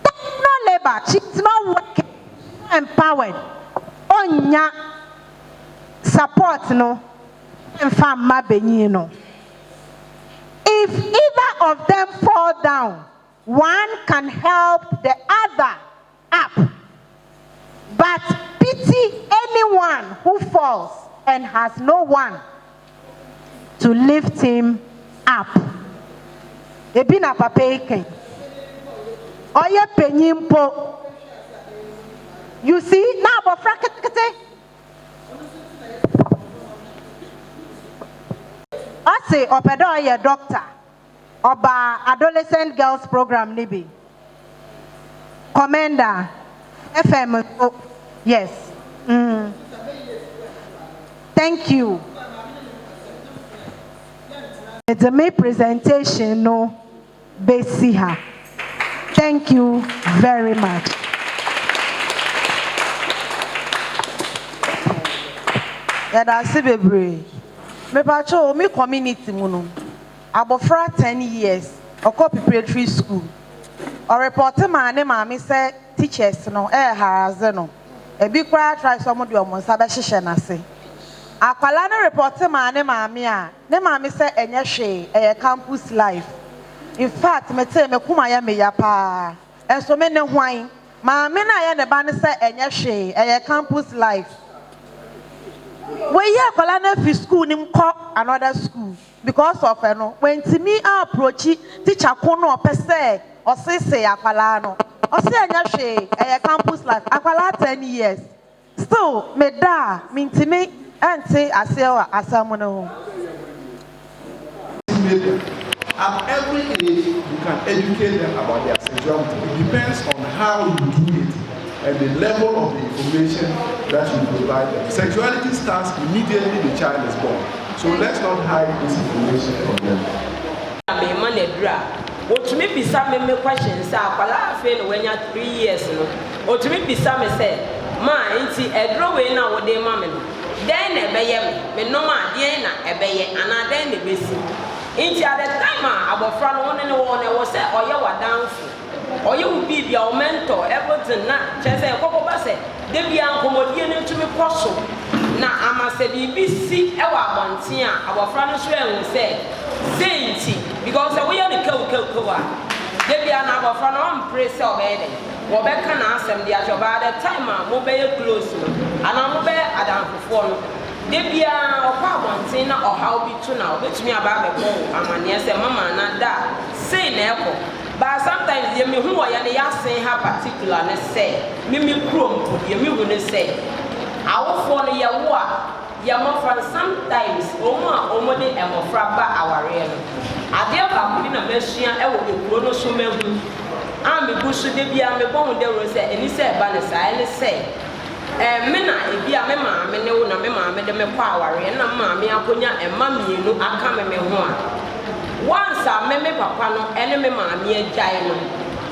S: No labor, she's not working, empowered. Onya support no emfa ma benyi no. If either of them fall down, one can help the other up. But pity anyone who falls and has no one to lift him up. Ebina papeke. Oye penyimpo. You see, now bofra kete. I say, opedo oye doctor. Oba adolescent girls program nibi. Commander. FM. Oh, yes. Thank you. It's a May presentation, no, Besiha. Thank you very much. Yada sibebre. Me pacho me community muno. Abofra 10 years. Oko preparatory school. Or report mane mami say teachers no harass no. Ebi kura try some do omo nsa be hihye na se. Akwala no report mane mami a ne mami say enye hwe campus life. In fact, me tell me kuma ya me ya pa. Enso me ne hwan. Mami na ya ne ba ne say enye hwe campus life. We hear akwala na fi school nim ko another school because of no when me approach teacher ko no opese o say akwala no o say anya hwe campus life akwala 10 years still me da me ntimi ante asam no.
U: At every age you can educate them about their sexuality. It depends on how you do it and the level of the information that you provide them. Sexuality starts immediately the child is born. So let's not hide this information from them.
J: What me be some me questions akwala afi no when you 3 years no. What me be some say, ma nti edro we na wo de ma me no. Den na ebeye me no ma den na ebeye ana den na besi. Nti at the time abofra no one ne wo say oye wadanfo. Oye wo bibia o mentor everything na chese kokoba say de bia nkomodie ne tumi koso na amase bibisi e wa abonten a abofra no so ehun say Sainty, because we are the Kowa. They be an hour from on praise of Eden. Wobeka na asem the Ajoba the time, mobile close, and I'm mobile Adam for they be a one thing or how be to now, which me about the ball, and yes, a mama and that say never. But sometimes you me who I am saying her particular, say, Mimi Chrome, you me say, our phone ya wa. Yamofra sometimes omode emofra ba aware no ade ba kudi na mehia e wo ekuro no so mehu am me gusu de bia me bon de ro se eni se ba ne sa eni se me na e bia me ma me ne wo na me ma me de me kwa aware na ma me akonya emma mienu aka me ho a once a me papa no ene me ma me agyae no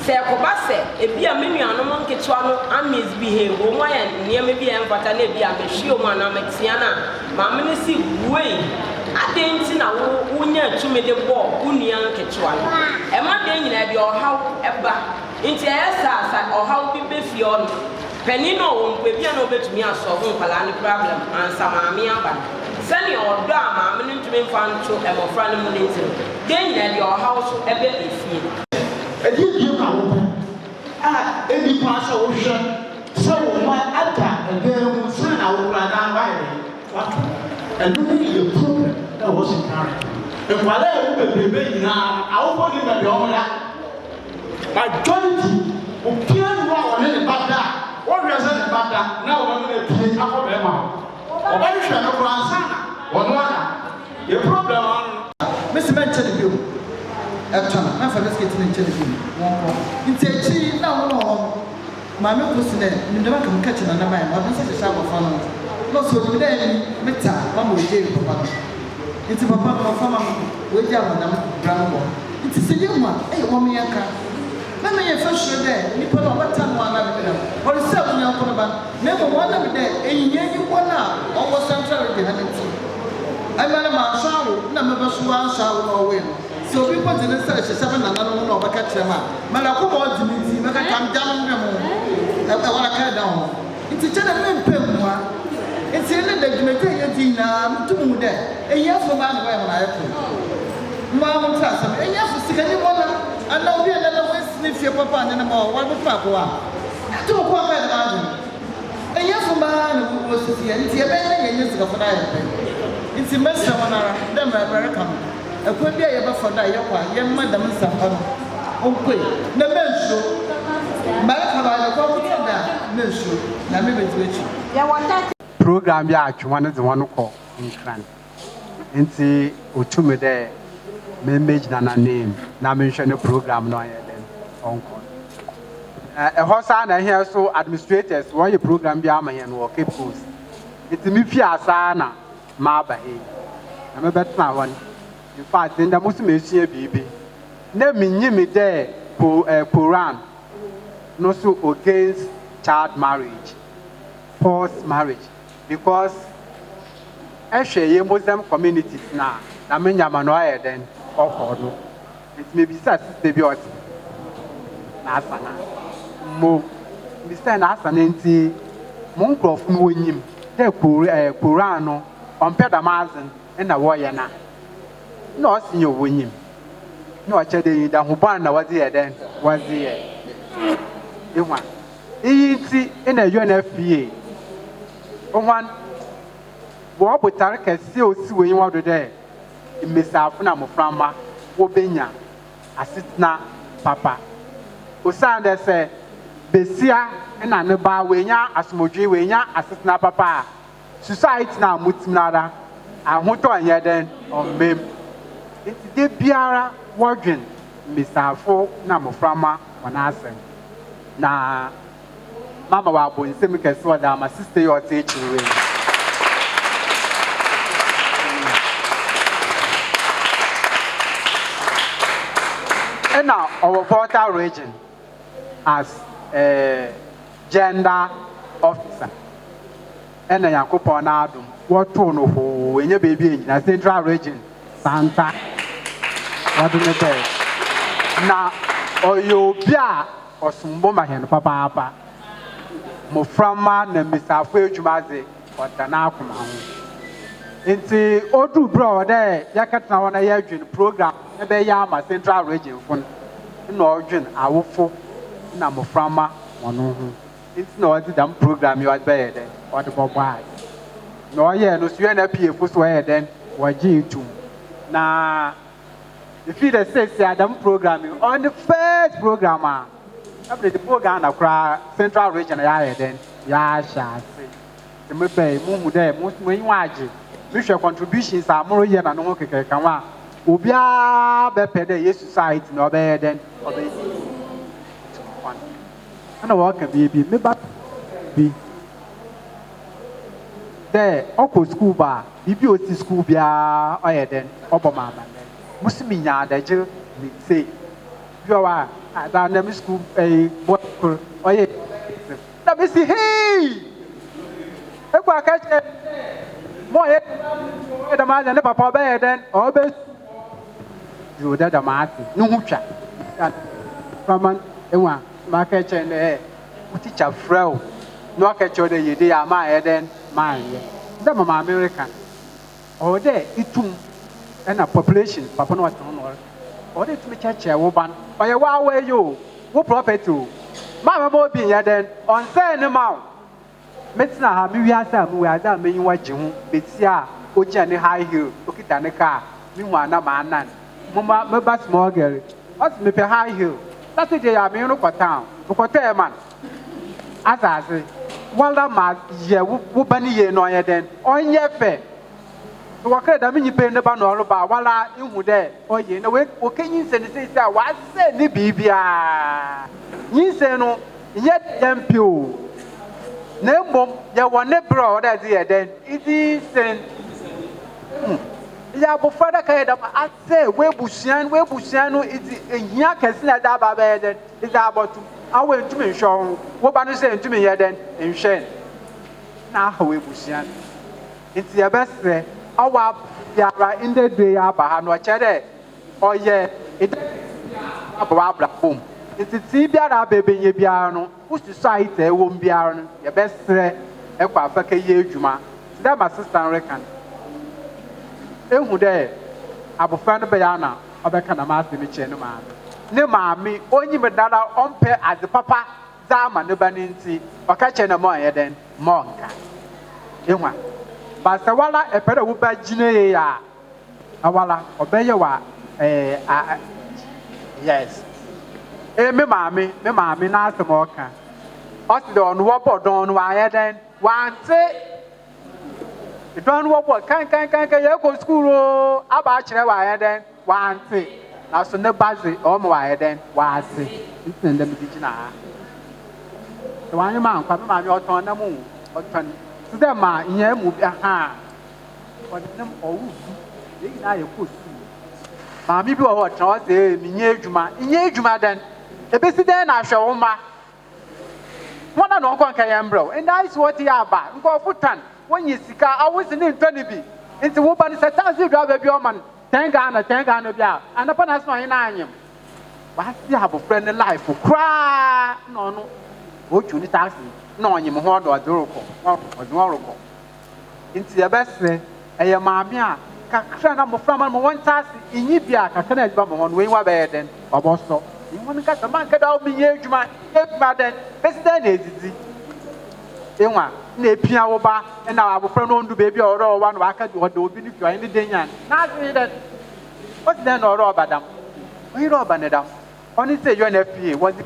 J: se koba se e bia me nuanom nketwa no am misbehave o mo ya nie me bia emfata na bia me hwe o mo na me tia na ma me ne si wey adenti na wo nya tumi de bo unua nketwa no e ma de nyina bia o haw eba nti esa o haw bi be fie on pani no wo mpe bia no betumi aso ho kwala ne problem ansa ma me aba sani o do a ma me ne ntumi mfa nto e mo fra ne mu ne ntiro de nyina bia o haw so ebe efie
M: Edi bi ma wo a edi pa so wo hwe so wo ma ata ebe mu sa na wo ra na ba ye what and do you problem that was in car e kwala e wo bebrebe nyina awo ko ni be o la majority o pia no a won ne bada wo hwe se ne bada na wo ne pie akobe ma o ba hwe no ko ansa na wo no ana e problem an Mr. Mention you Eptona, na fa biscuit ni nche ni won ko. Nti echi na wo no ma me ko sine ni ndema kam catch na na mai ma bi se se sha fa no. No so ni dey meta ma mo je papa. Nti papa no fa ma we je amana bra mo. It is a young one, a woman. Let me first show there, you put on what time one of them, or the 7 year old, never one of them, and you one now, almost central behind it. I met a man shower, number one shower or win. So people didn't say 7 and I don't know about catch them up. Malaco was the meeting, make a come down them. I want to cut down. It's a gentleman pimp. It's in the material to move there. And yes, for man, where I put. Mamma trust him, and yes, for second one. And now we are never going to sniff your papa and more. What the papa? 2 o'clock by the margin. And yes, for man who was here, and it's a man years ago for that. It's a mess of an hour, then very come. A good day ever for that, young madam and some okay. The men show. Malaka, the show. Now maybe it's rich. Yeah, what that
C: program ya one is the one call in Cran. And see, Utume there. Message na name na mention the program no here then uncle a horse na here so administrators why program bi ama here no okay post it me fi asa na ma ba he na me betna one in fact then da musu me sua bibi na minyi me there Quran no so against child marriage forced marriage because actually Muslim communities na me nyama no here then no. It may be such a beauty. Nasana. Mo, Mr. Nasanenti, Monk of Mwim, the Kurano, on Pedamazan, and a Wayana. No, Senior William. No, I tell you that Hubana was here then, was here. You want. Easy in a UNFPA. One, what would Tarek still see when you are there? Mr. Afuna Muframa, Wobenya, Assistant Papa. Usanda say, Besia and Anaba Wenya, Asmoji Wenya, Assistant Papa. Society now Mutinada, and Huto and Yaden on Mem. It's the Biara Warden, Mr. Afo Namuframa, one answer. Na Mama Wabu in Semika Swada, my sister, your teaching. And now our Volta region as a gender officer. And a Yakupon Adam, what tone of when your baby in a central region, Santa. What do you say? Now, or you bia or some woman and papa, Moframa and Mr. Fujumazi or Tanakuma. Into Odu bro there, Yakatna on a year program, ebe Yama Central Region from Northern Awufo, Namoframa, one. It's not the damn program you are there, or the Bob. No, yeah, no, you end up here for swear then, or G2. Now, if you say, Adam programming on the first programmer, after the program across Central Region, then, yeah, shall say. The Mube, Mumu there, most when you watch it. Mission contributions are more yen and no can come. Ubia bepede yes society no better than obey. And a walk can be me back be there. Oko school bar, BBOT school bia or then Obama. Muslimina that you say you are at the school a boy or yet. Let me see, hey, I catch it. More the man and the papa bed then, or best. You did a martin, no chat. From one market and air, teacher Fro, no catch your day, they are my head and mine. The Mamma American. Or there, it too, and a population, Papa no one, or it's me church a woman, or a wow way you, who profit to. Mamma will be then on send them out. Metna ha mi wiasa mu wiasa me yin waje hu betia oja ne high heel okita ne car mi wa na ma nan mama me ba small girl as me pe high heel that day ya me no ko town ko tell man asase wala ma ye wo ba ni ye no ye den onye fe wo kra da mi nyipe ne ba no ro ba wala ihu de oye na we o kenyin se ne se wa se ni bibia yin se no ye tempio Name ya one bro that here then it is ya abofra da kai da ase we busian no iti ehia kese na da ba ba den is abotu awe ntumi nhwo wo ba no se ntumi ye den nhwen na ha we busian iti ya besre awa biara in the day aba ha no chere oye it abra bom iti ti biara bebenye biara no wo society e wo biara no ya besre e kwa fa ka ye adwuma that my sister reckon ehu de abofra no be ya na obeka na ma asemi che no ma ne maami onyi me dada ompe ade papa zama ne ba ne nti oka che na mo ye den mo nka enwa ba se wala epere wo ba gine ye ya awala obeye wa yes me maami na asemo oka o si de onu wo bodon no wa ye den wante don wo bo kan ye go school o aba kire wa ye den wante na so ne bazi o mo wa ye den wa ase ntin dem di gina ha to wan ma nkwa ma mi oton na mu oton so dem ma nya mu bi ha o dem o wu ye na ye ko su ma mi bi o oton o se mi nya edwuma den e be si den na hwe wo ma wona no kon kan ye mbro and that is what ya ba nko futan when you sika awusi ni ntoni bi nti wo ba ni setansi do aba bi o man tenga na bia anapa na so yin anyem wa si abofra ne life kra no o chu ni taxi na onyem ho do adoroko odoroko nti ya besre eye maame a kakra na mofra man mo won taxi inyi bia kakra na adba mo ho no wen wa ba yeden oboso won ka sama ka da o mi ye adwuma den president na ezizi enwa na epia wo ba na abofra no ndu bebi oro wa no aka do obi ni fio ni denyan na azi den o ti den oro obadam o yiro obanedam oni se yo na fie wazi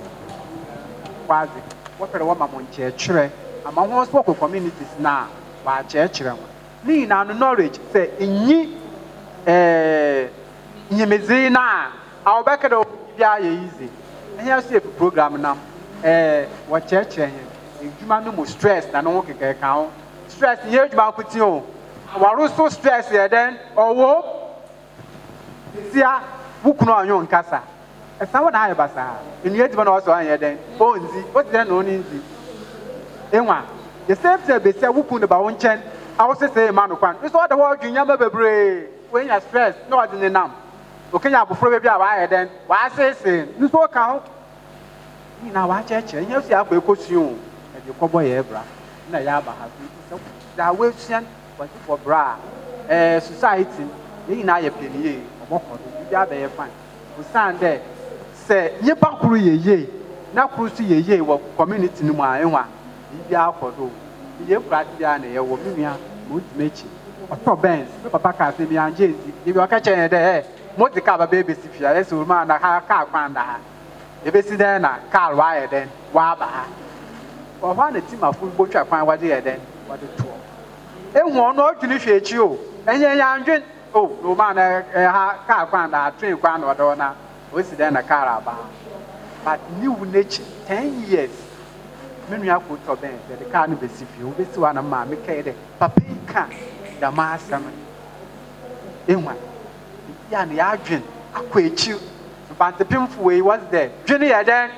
C: kwazi wo pere wo ma mo nche kire ama ho so ko communities na wa che kire mo ni na no knowledge se enyi nyemezi na awobeka do bia ye easy enya so program na wo che kire edwuma no mo stress na no keke ka ho stress ye edwuma kuti o waru so stress ye den owo sia bukunu anyo nkasa esa wo na aye basa enu edwuma na o so anye den o nzi o ti den no ni nzi enwa the same thing be say bukunu ba wo nchen awo se say ma no kwan so o de wo dwunya ma bebre when you stress no o de nam o kenya abofro be bia wa aye den wa sese nso ka ho ni na wa cheche nya si akwa ekosi o the kobo ye bra na ya ba ha so da we sian what for bra society ye na ye peniye oboko do bia be ye fan o san de se ye ba kuru ye na kuru si ye wo community ni mu anwa bia akodo ye kura bia na ye wo minua mo timechi oto benz papa ka se bi anje zi ye bi aka chen de mo ti ka ba be si fia ye so ma na ha ka kwanda ha e be si den na car wa ye den wa ba ha or one team of football trap and what they then what the tour. And one or to fetch you, and yan oh, no man a car quan a train quan or donna, was then a car about. But new nature 10 years. Many are put to bed that the car be si you, this one of my Mikade, Papa can the master. In one, yan the agent, I quit you, but the painful way was there. Jenny, then.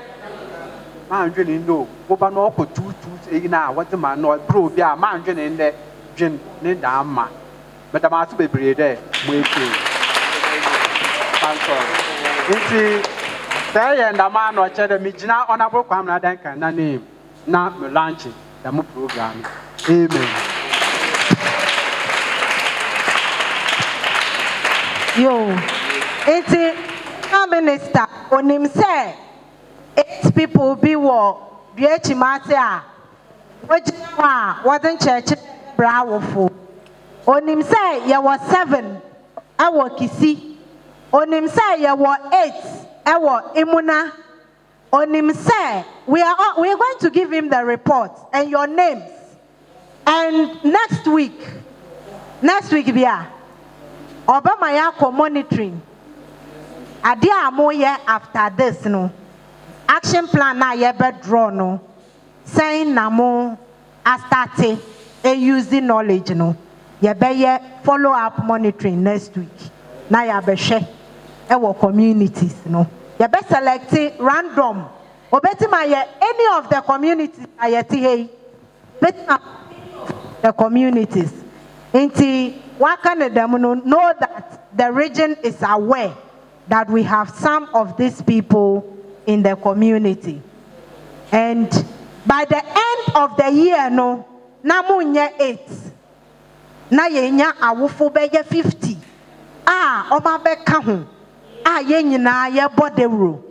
C: Man dwene no wo ba no ko tutu na what man no bro bia man dwene nde dwen ne da ma beta ma so bebre de mo eke pastor nti say and the man no che de mi gina honorable kwam na dan kan na name na me launch da mo program amen
S: yo nti minister onim say 8 people be war DH Matia wasn't church bravo for on him say there was 7 our kisi on him say there were 8 our imuna on him say we are going to give him the report and your names and next week bia Obama ya monitoring ade amoye after this no action plan na ye be draw no saying na mo a start using knowledge no
A: yɛbɛyɛ follow up monitoring next week na yɛabɛhwɛ ɛwɔ communities no yɛbɛ select random obetima yɛ any of the communities a yɛte ha yi betima the communities nti waka ne dɛm no know that the region is aware that we have some of these people in the community. And by the end of the year, no, na munye 8. Na yenya awufo beye 50. Oma beka ho. Ye na ye bodewro.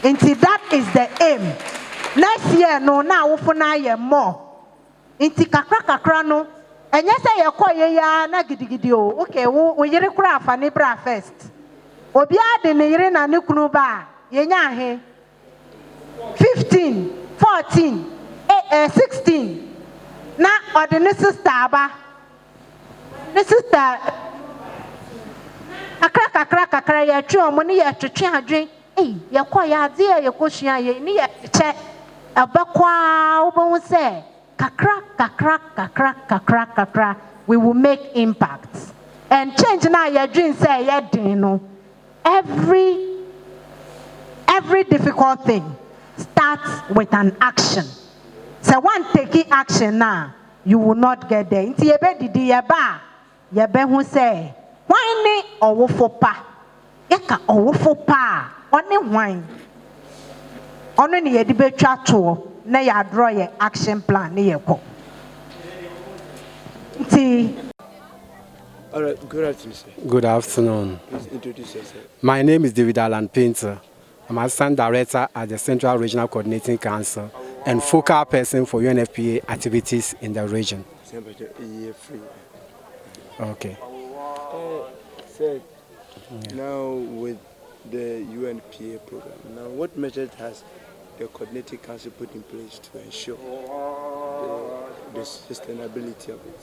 A: Inti that is the aim. Next year, no, na awufo na ye more. Inti kakra no. Enye se ye kwa ye ya na gidigidi o. Okay, we yiri kura afa ne bra first. Obi ade ne yiri na ne kunu ba yenya he 15 14 16 na ode ne sister ba ne sister kakra ye twe omo ne ye twetwe adwen ye kwa ya ade ye koshua ye ne ye che abakwa obo se kakra we will make impact and change na ye dream say ye din no. Every difficult thing starts with an action. So one taking action now, you will not get there. Inti yebe didi yeba, yebe hu say, why ne owofo pa? Yeka owofo pa, oni wine. Ono ni yedi betwa to na ya draw your action plan ne yeko. Inti
V: all right, good afternoon, sir.
C: Good afternoon.
V: Please introduce yourself.
C: My name is David Alan Painter. I'm Assistant Director at the Central Regional Coordinating Council and focal person for UNFPA activities in the region. Okay.
V: Sir, now with the UNPA program, now what measures has the Coordinating Council put in place to ensure the sustainability of it?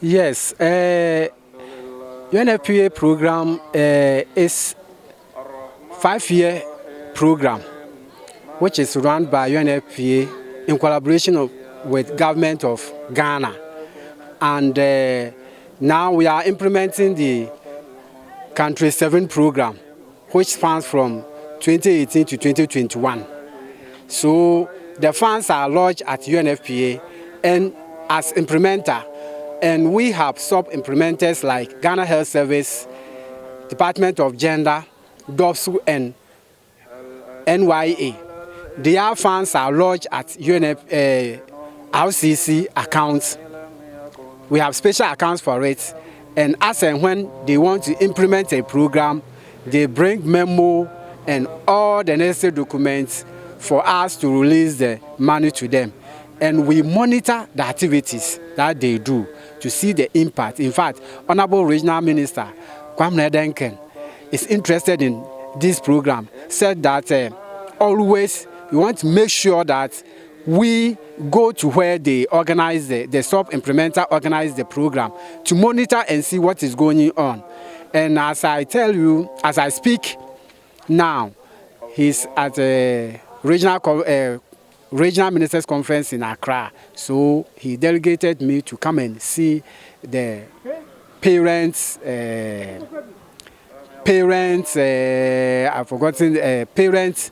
C: Yes. UNFPA program is 5-year program which is run by UNFPA in collaboration with government of Ghana, and now we are implementing the Country 7 program which spans from 2018 to 2021. So the funds are lodged at UNFPA and as implementer. And we have sub-implementers like Ghana Health Service, Department of Gender, DOPSU, and NYA. Their funds are lodged at RCC accounts. We have special accounts for it. And as and when they want to implement a program, they bring memo and all the necessary documents for us to release the money to them. And we monitor the activities that they do to see the impact. In fact, Honorable Regional Minister Kwame Denken is interested in this program, said that always we want to make sure that we go to where they organize the sub-implementer organize the program to monitor and see what is going on. And as I tell you, as I speak now, he's at a regional ministers conference in Accra, so he delegated me to come and see the parents. I've forgotten parents.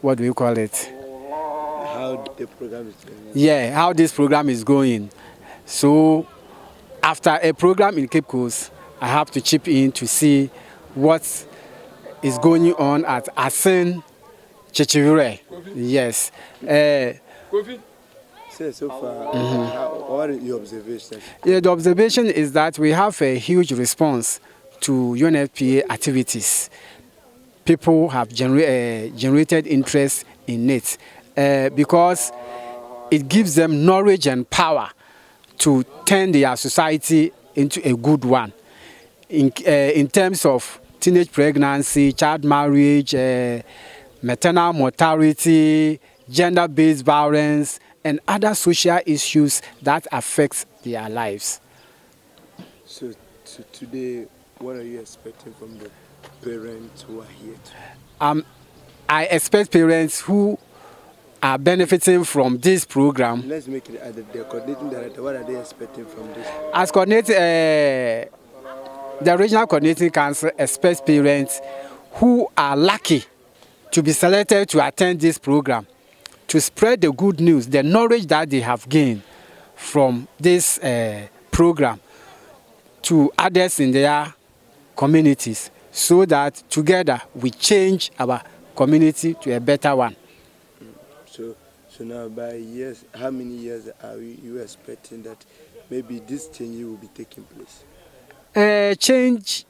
C: What do you call it?
V: How the program is going.
C: Yeah, how this program is going. So after a program in Cape Coast, I have to chip in to see what is going on at Asen Chichirure. Yes.
V: Kofi, say so far, what are your observations?
C: Yeah, the observation is that we have a huge response to UNFPA activities. People have generated interest in it because it gives them knowledge and power to turn their society into a good one in terms of teenage pregnancy, child marriage, maternal mortality, gender-based violence, and other social issues that affect their lives.
V: So today, what are you expecting from the parents who are here?
C: I expect parents who are benefiting from this program.
V: Let's make it the coordinating director. What are they expecting from this?
C: As coordinator, the regional coordinating council expects parents who are lucky to be selected to attend this program to spread the good news, the knowledge that they have gained from this program to others in their communities, so that together we change our community to a better one.
V: So now by years, how many years are you expecting that maybe this change will be taking place?
C: Change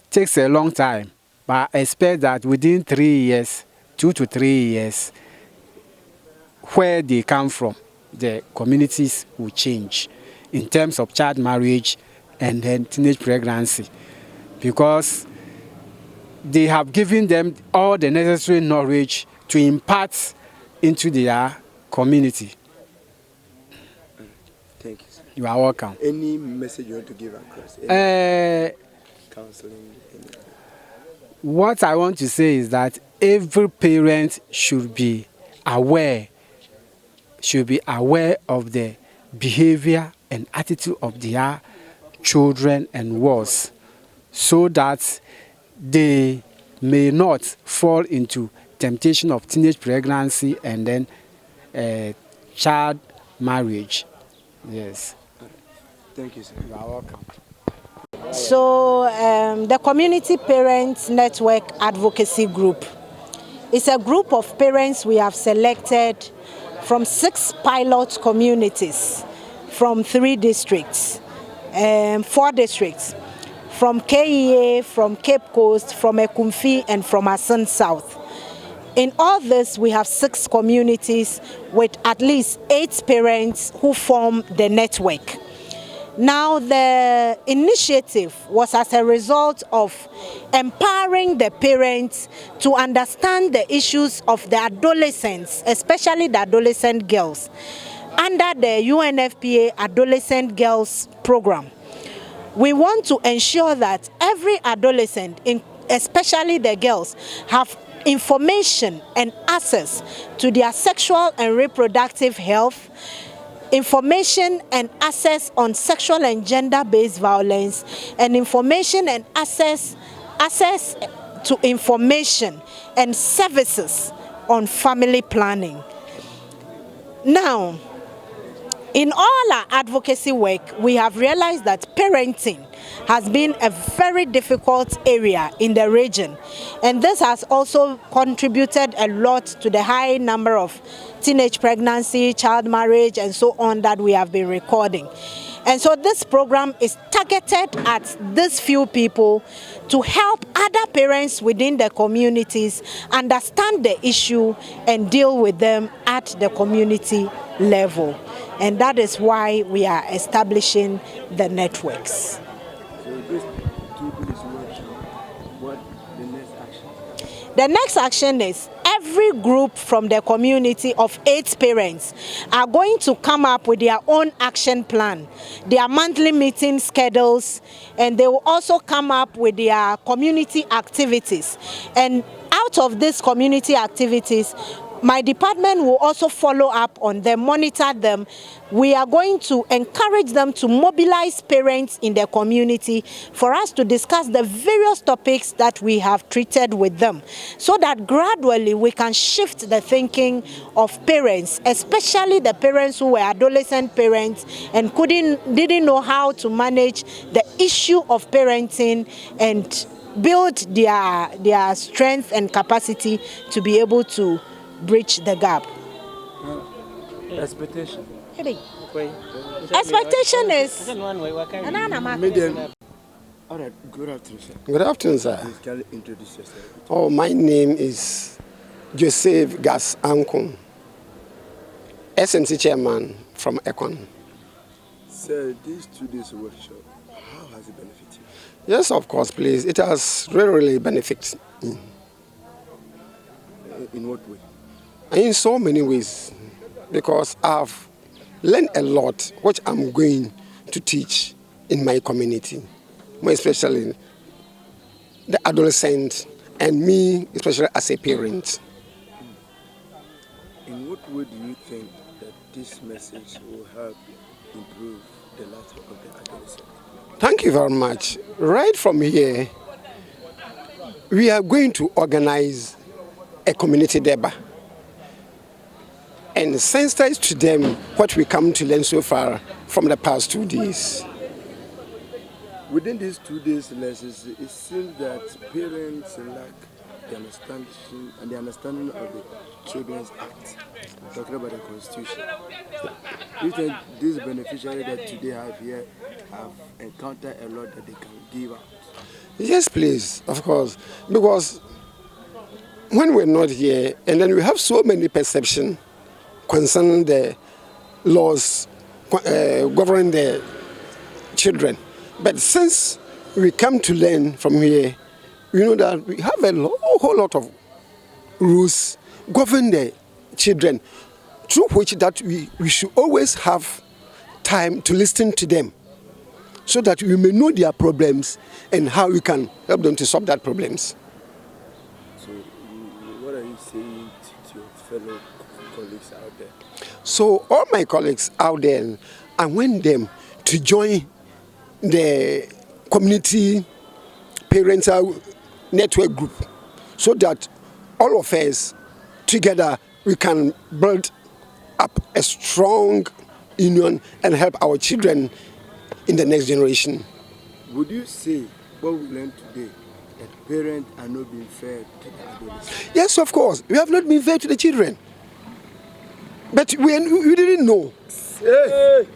C: takes a long time, but I expect that within 3 years, 2 to 3 years, where they come from, the communities will change in terms of child marriage and then teenage pregnancy, because they have given them all the necessary knowledge to impart into their community.
V: Thank you, sir.
C: You are welcome.
V: Any message you want to give across? Counseling?
C: What I want to say is that every parent should be aware of the behavior and attitude of their children and wards, so that they may not fall into temptation of teenage pregnancy and then child marriage. Yes.
V: Thank you, sir.
C: You are welcome.
B: So the Community Parents Network Advocacy Group is a group of parents we have selected from 6 pilot communities from 3 districts, 4 districts, from KEA, from Cape Coast, from Ekumfi, and from Asan South. In all this, we have 6 communities with at least 8 parents who form the network. Now, the initiative was as a result of empowering the parents to understand the issues of the adolescents, especially the adolescent girls, under the UNFPA Adolescent Girls Program. We want to ensure that every adolescent, especially the girls, have information and access to their sexual and reproductive health, information and access on sexual and gender-based violence, and information and access to information and services on family planning. Now, in all our advocacy work, we have realized that parenting has been a very difficult area in the region, and this has also contributed a lot to the high number of teenage pregnancy, child marriage, and so on that we have been recording. And so this program is targeted at these few people to help other parents within the communities understand the issue and deal with them at the community level. And that is why we are establishing the networks.
V: So this is what the next action?
B: The next action is every group from the community of 8 parents are going to come up with their own action plan, their monthly meeting schedules, and they will also come up with their community activities. And out of these community activities, my department will also follow up on them, monitor them. We are going to encourage them to mobilize parents in the community for us to discuss the various topics that we have treated with them, so that gradually we can shift the thinking of parents, especially the parents who were adolescent parents and didn't know how to manage the issue of parenting and build their strength and capacity to be able to bridge the gap.
V: Expectation.
B: Expectation is.
V: All right, good afternoon, sir.
E: Good afternoon, sir.
V: Please can you introduce yourself?
E: Oh, my name is Joseph Gas Ankon, SNC chairman from Ekon.
V: Sir, these 2 days workshop, how has it benefited you?
E: Yes, of course, please. It has really benefited me.
V: In what way?
E: In so many ways, because I've learned a lot, which I'm going to teach in my community, more especially the adolescent and me, especially as a parent.
V: In what way do you think that this message will help improve the life of the adolescent?
E: Thank you very much. Right from here, we are going to organize a community deba and sensitize to them what we come to learn so far from the past 2 days.
V: Within these 2 days lessons, it seems that parents lack the understanding of the Children's Act, talking about the Constitution. Do you think these beneficiaries that today have here have encountered a lot that they can give out?
E: Yes, please, of course. Because when we're not here, and then we have so many perceptions concerning the laws governing the children. But since we come to learn from here, we know that we have a whole lot of rules governing the children, through which that we should always have time to listen to them, so that we may know their problems and how we can help them to solve that problems.
V: So, what are you saying to your fellow colleagues out there?
E: So, all my colleagues out there, I want them to join the community parental network group, so that all of us together we can build up a strong union and help our children in the next generation.
V: Would you say what we learned today, that parents are not being fair to the adolescents?
E: Yes, of course. We have not been fair to the children. But we didn't know.
V: Hey.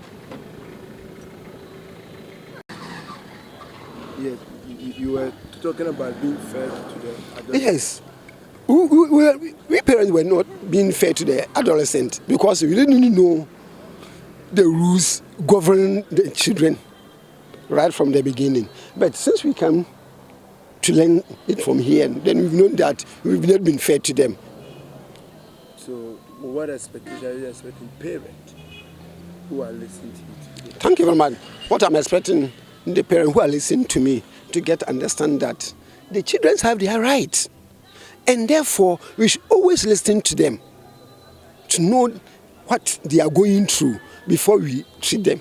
V: Yes, you were talking about being fair to the adolescents.
E: Yes. We parents were not being fair to the adolescent because we didn't know the rules governing the children right from the beginning. But since we come to learn it from here, then we've known that we've not been fair to them.
V: So what expectation are you expecting parents who are listening to you today?
E: Thank you very much. What I'm expecting the parents who are listening to me to get understand that the children have their rights. And therefore, we should always listen to them to know what they are going through before we treat them.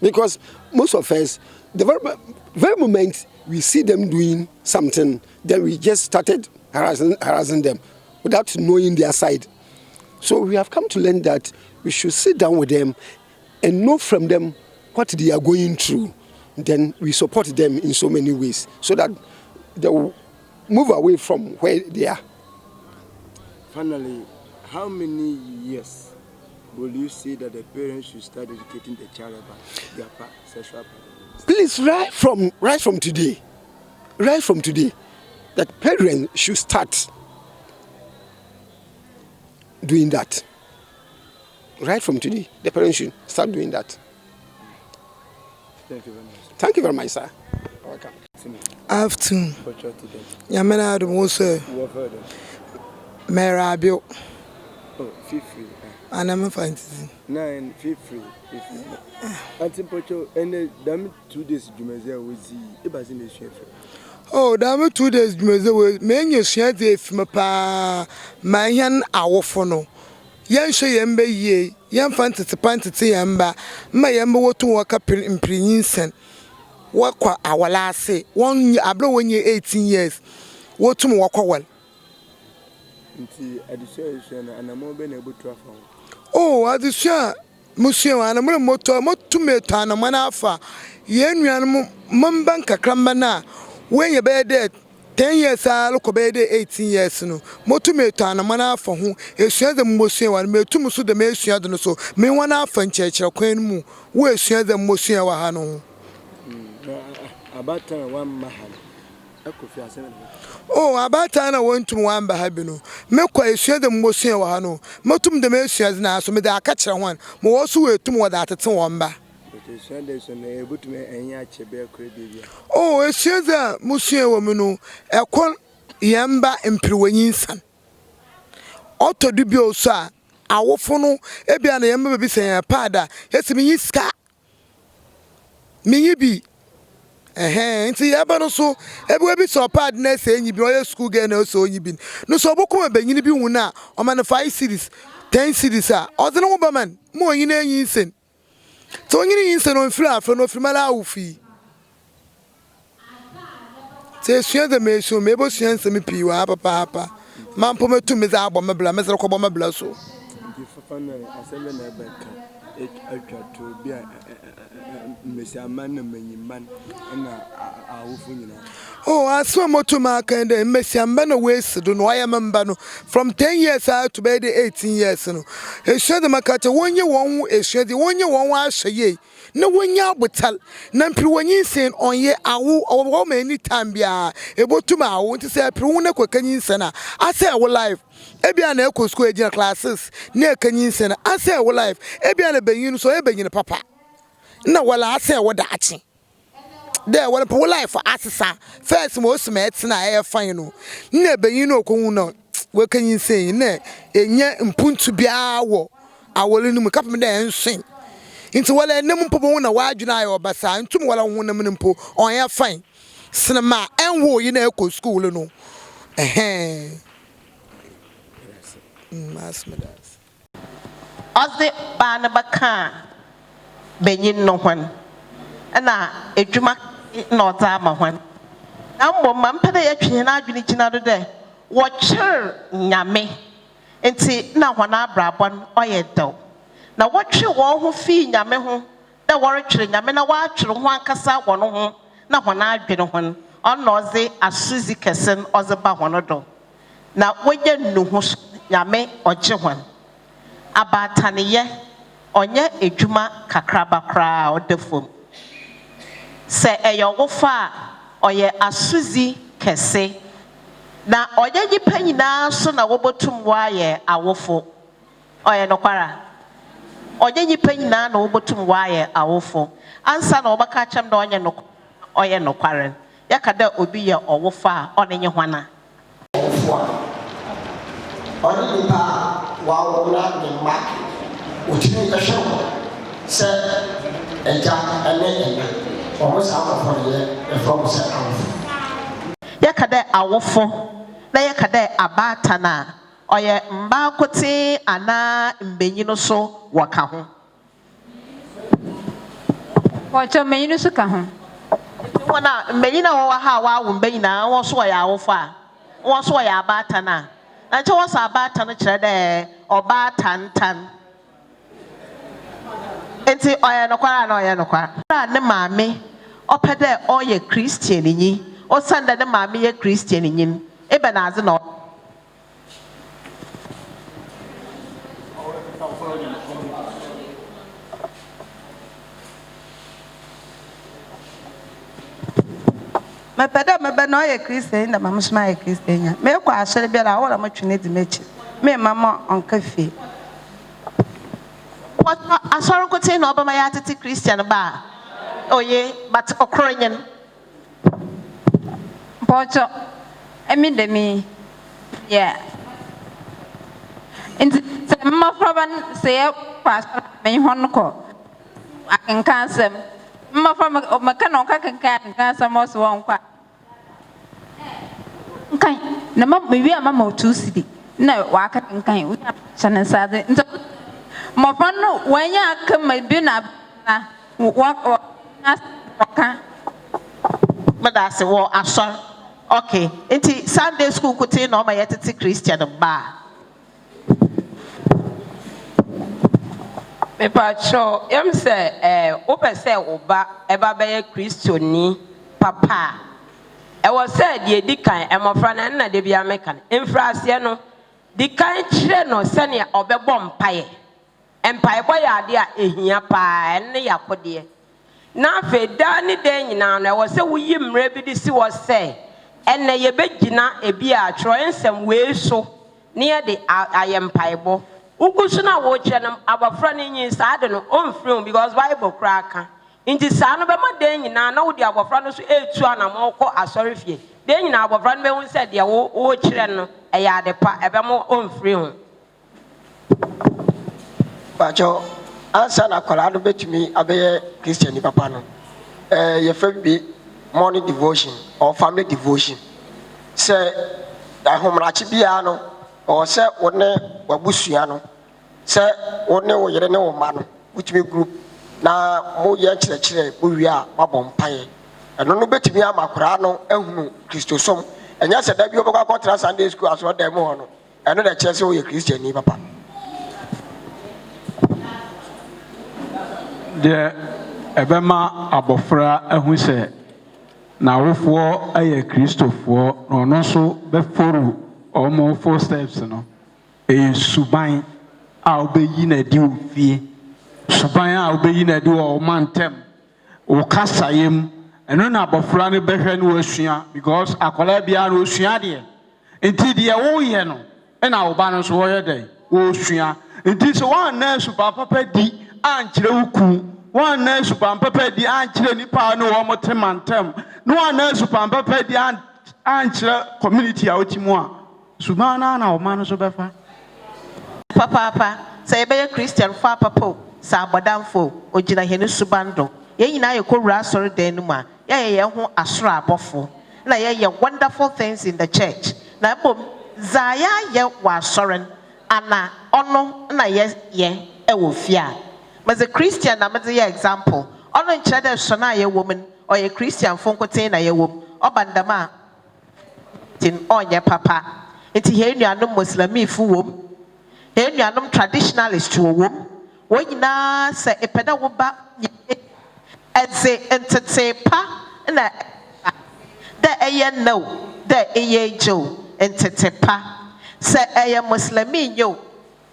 E: Because most of us, the very moment we see them doing something, then we just started harassing them without knowing their side. So we have come to learn that we should sit down with them and know from them what they are going through. Then we support them in so many ways so that they will move away from where they are.
V: Finally, how many years will you say that the parents should start educating the child about their sexual patterns?
E: Please, right from today, that parents should start doing that. Right from today, the parents should start doing that.
V: Thank you very much.
E: Thank you very much, sir. Welcome.
P: I have to. Yamena Adumuso. Merabio.
V: Oh, feel free.
P: And I'm a fantasy.
V: 9, feel free. Until Pocho, and damn 2 days, Jumazia will see it was in the chef.
P: Oh, damn 2 days, Jumazia, many shared if my pa, my yan our phono. Yan show yambe ye, yan fantasy panty yamba, my yamba what to walk up in Princeton. What qua our last say 1 year, I blow 1 year 18 years. What to walk well.
V: Until I decided and I'm more been able to travel.
P: Oh, I desire, Monsieur, and I'm a motor, to me, Tana Manafa. Yen Mumbanka Crambana. When you bed dead 10 years, I look obeyed 18 years. No, Motume Tana Manafa, who is share the Monsieur and me to Musu the Monsieur, so me 1 half and church or Queen Moo, where share the Monsieur Wahano.
V: About time 1 mahan. I could feel 7.
P: Oh, about time I went to 1 Bahabino. Make quite share the Monsieur Wahano. Motum the Messias now, so me that catch one. More also to more that at 1 bar. Oh, it's the Monsieur Womano, a con yamba and Piruinsan. Otto Dubio, sir. Our phono, Ebian Yamba be saying a pada, yes, me ska. Me be. Nti yaba so ebe bi so pad na say nyi bi oya school girl na so nyi bi no so boko be nyi bi hu na o man 5 series
M: 10 cities are. Other no woman, more in a instant. So when you instant on flat from no female fee. Say, share the may so maybe she and some pee, papa. Man, pomme to Miss Abba, my blood, Mr. Cobama Blasso.
V: To be a Miss Man and man and oh, I saw Motomark and Messi and Ben waste do no I am Bano from 10 years out to be 18 years. No, a share the Macata 1 year one, a share the 1 year one was a ye. No one ya would tell Nampi when you say on ye, I will or many time be able to my want to say a pruna quick sana. I say our life. Ebiana echo school junior classes near Kenyan Center. I say our life. Ebiana be you so ebe you papa. Na wala I say what dachi. There wala po life for asesa. First most mates na air fine no. Ne be you know ko no. We Kenyan say ne enye mpuntu bia wo. Awole no kap me dey nswen. Into wala enem mpo na wadwuna ayo basa. Ntum wala ho na mpo on air fine. Cinema enwo you na echo school no. Mass medals.
S: Ozzy Banabaka Benin no one. And a juma no dama one. Now, Mampede Yachina Junichina de watch her Yame. And see now one Abrabon or yedo. Now, watch you all who fee Yameho, the warrior Yamena watch one cassa one home, now one I've been one. On Ozzy as Susie Kesson or the Bahonodo. Now, when you know Yame ojewan abataniye onye ejuma kakraba kra odefom se eyo wofa oye asuzi kese na oye nyipa nyina so na wobotum waye awofo oye nokwara oye nyipa nyina na wobotum waye awofo ansa na obaka cham na oye nokware yakada obi ye owofa onenye hwana
L: Only the while the mark, which means a show, said a jam and then almost out of the year from second.
S: Yakade awofo, na yakade abatana, oye mbakote ana mbenyino so waka ho.
I: Wacho mbenyino so ka ho.
S: Wana mbenyina wo ha wa mbenyina wo so ya awofo a, wo so ya abatana. And so was about an chede or batan tan. And say, I no qua no qua. Ne mammy, or pede or ye Christian in ye, or Sunday the mammy a Christian in yin. Eben as no.
O: Me peda me be no ye Christian na mama shima ye Christian. Me kwa ashere bia la wala mo twene di mechi. Me mama onka fi.
S: What asoro ko tin no ba ma ya tete Christian ba. Oye, but okronyen.
I: Pocho emi de mi yeah. Inti mama proban say pass me hon ko. Akan sem. Mama from makano ka kan sem mo so on kwa. Nkai na maybe mama otu sidi na waka nkai we chane sade nto mo pano wanya ka maybe na waka
S: Madase wo asor. Okay, enti Sunday school kote no ma yetete Christian ba.
J: Me pacho yam se ope se oba eba be Christiani papa. I was said ye dikan emofra na na de bia mekan infraase no dikan kire no sene obebọ mpaye empaye boy ade a ehia pa ene yakode na fe da ni de nyina no I was say wuyi mre bi di si was say ene ye begina ebi a tro ensem we so ne ye de ayempaye bo ugusu na wo kire no abafra ni nyin sa ade no onfiri because Bible kra aka inti sa no be ma de nyina na wo di abofra no so etu anamo ko asori fie de nyina abofra no be hu se de wo kire no e ya de pa e be mo onfiri hu
L: Bajo, answer na kwala no betumi abeye Christian ni papa no. Ye fam bi morning devotion or family devotion. Say ahomrachi bia no or say wone wabusua no sɛ wo ne wo yere ne wo ma no wotumi group na moyɛ kyerɛkyerɛ mowie a moabɔ mpaeɛ ɛno no bɛtumi ama koraa no ahunu kristosom ɛnyɛ sɛ da bi wobɛkɔ akɔtena Sunday school asɔredan mu hɔ no ɛno na ɛkyerɛ sɛ woyɛ kristiani papa.
F: deɛ ɛbɛma abɔfra ahu sɛ n'awofoɔ ayɛ kristofoɔ na ɔno nso bɛforo ɔmo footsteps no ɛyɛ suban a wobɛyi n'adi wɔ fie suban a wobɛyi n'adi wɔ ɔma ntɛm wo kasayɛ mu ɛno na abɔfra no bɛhwɛ no wasua because akwadaa biara no osua deɛ nti deɛ woyɛ no ɛna wo ba no nso wɔyɛ dɛn wɔsua nti sɛ woanna suban papa di ankyerɛ wo ku woanna suban papa di ankyerɛ nipa no wɔ mo te mantam na woanna suban papa di ankyerɛ community a wote mu a suban no na ɔma no so bɛfa
S: papaapa sɛ yɛbɛyɛ christian fo apapa sɛ abɔdamfo ogyina hɛne suban do yɛn nyinaa yɛkɔwura asɔredan no mu a yɛyɛ yɛn ho asoro abɔfo na yɛyɛ wonderful things in the church na mmom dza yɛayɛ wɔ asɔre no ana ɔno na yɛyɛ ɛwɔ fie a mɛdze christian na mɛdze yɛ example ɔno nkyerɛ dɛ sɔ no a yɛwɔ mu no ɔyɛ christian fo nkoten na yɛwɔ mu ɔba ndam a tin ɔnyɛ papa nti yɛn nuanom muslimifo wɔ mu yɛn nuanom traditionalist wɔ mu wɔn nyinaa sɛ epɛ dɛ woba ɛdze ntete pa na dɛ ɛyɛ no dɛ ɛyɛ gyew ntete pa sɛ ɛyɛ muslimi nyo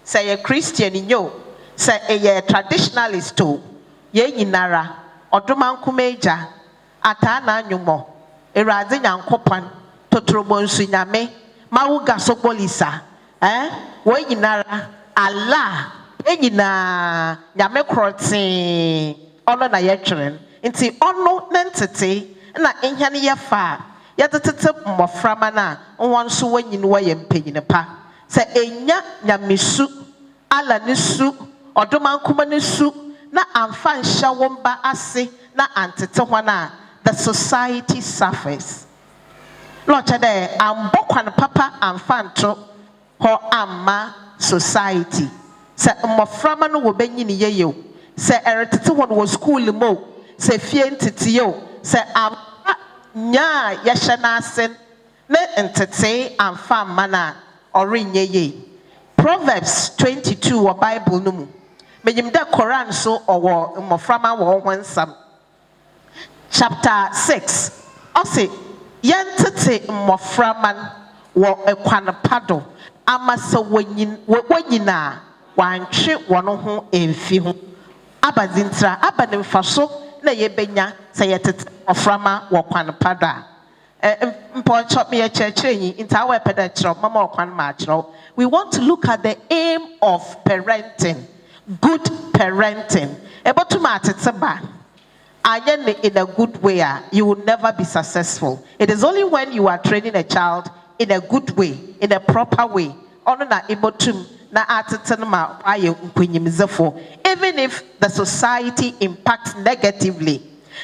S: sɛ ɛyɛ christian nyo sɛ ɛyɛ traditionalist o yɛn nyinara ɔdoma nkuma agya ataa na anwumɔ ewurade nyankopɔn totorobo nsu nyame mawu gaso polisa wɔn nyinara ala nyinaa nyame korɔtee ɔno na yɛtwere nti ɔno ne ntete na nhia no yɛ fa yɛde tete mmɔframa no a wɔn nso wɔnyini wɔyɛ mpanyini pa sɛ enya nyamesu ala ne su ɔdoma nkuma ne su na amfa nhyɛ wɔn ba ase na antete hɔn a the society suffers lɔkyɛ dɛ ambɔ kwan papa amfa nto hɔ amma society sɛ mmɔframa no wɔ bɛnyini yɛyɛ o sɛ ɛretete hɔ no wɔ school mu o sɛ fie ntete yɛ o sɛ amfa nyaa yɛhyɛ n'ase ne ntete amfa amma na ɔrenyɛ yɛ Proverbs 22 wɔ Bible no mu menyim dɛ Koran so ɔwɔ mmɔframa wɔ ho nsam chapter 6 ɔse yɛntete mmɔframa wɔ ɛkwan pa do ama sɛ wɔnyinaa wantwe wɔn ho mfi ho abazintra aba ne mfa so na yɛbɛnya sɛ yɛtete mmɔframa wɔ kwan pa do a mpɔnkyɛ meyɛ kyerɛkyerɛ yi nti awɔ ɛpɛ dɛ kyerɛw mama ɔkwan ma akyerɛw we want to look at the aim of parenting good parenting ɛbɛtum atete ba anyɛ ne in a good way a you will never be successful it is only when you are training a child in a good way in a proper way ɔno na ɛbɛtum na atete no ma ayɛ nkonyimzefo even if the society impacts negatively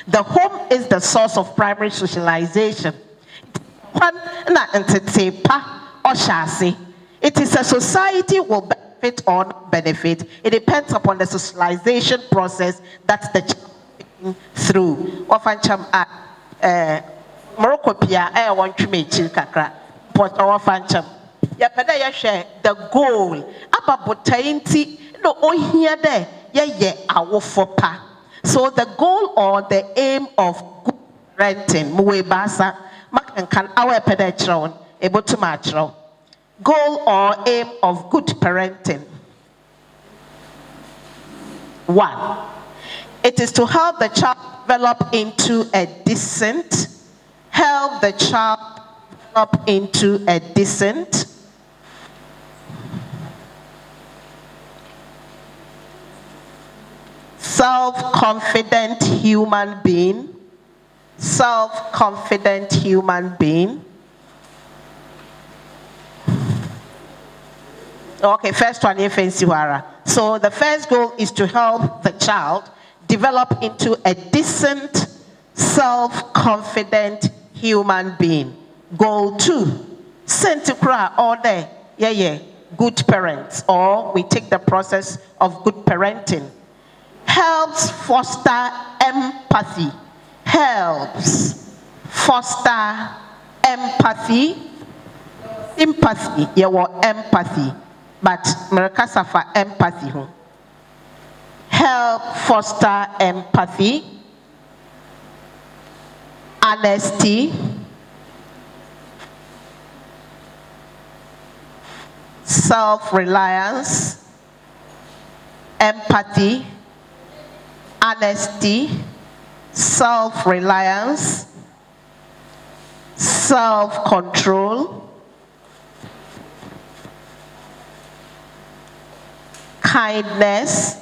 S: the home is the source of primary socialization kwan na ntete pa ɔhyɛ ase it is a society will benefit or not benefit it depends upon the socialization process that the child is through wafancham Morocco pia wɔn tweme ekyir kakra but wafancham yɛpɛ dɛ yɛhwɛ the goal aba botae nti na ohia dɛ yɛyɛ awofo pa so the goal or the aim of good parenting muwe basa makankan awɔ yɛpɛ dɛ kyerɛw ebotum akyerɛw goal or aim of good parenting 1 it is to help the child develop into a decent self-confident human being. Okay, first one, so the first goal is to help the child develop into a decent, self-confident human being. Goal 2, sentikra all day, good parents, or we take the process of good parenting. Helps foster empathy. Helps foster empathy. Sympathy, empathy, but merekasa for empathy. Help foster empathy, honesty, self-reliance, empathy, honesty, self-reliance, self-control, kindness,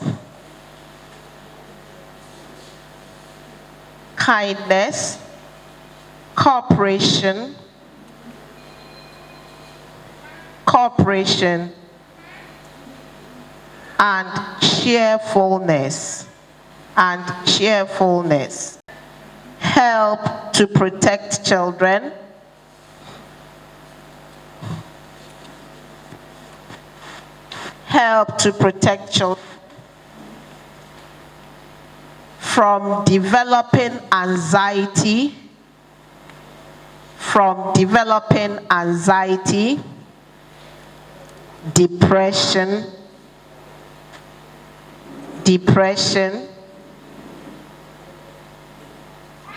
S: cooperation, and cheerfulness. Help to protect children. Help to protect children from developing anxiety, depression,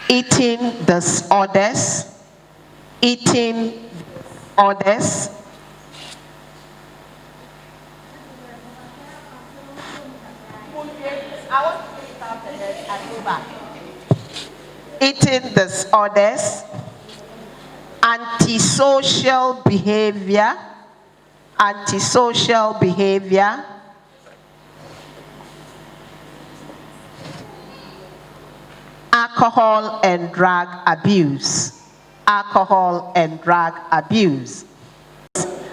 S: eating disorders, antisocial behavior, alcohol and drug abuse.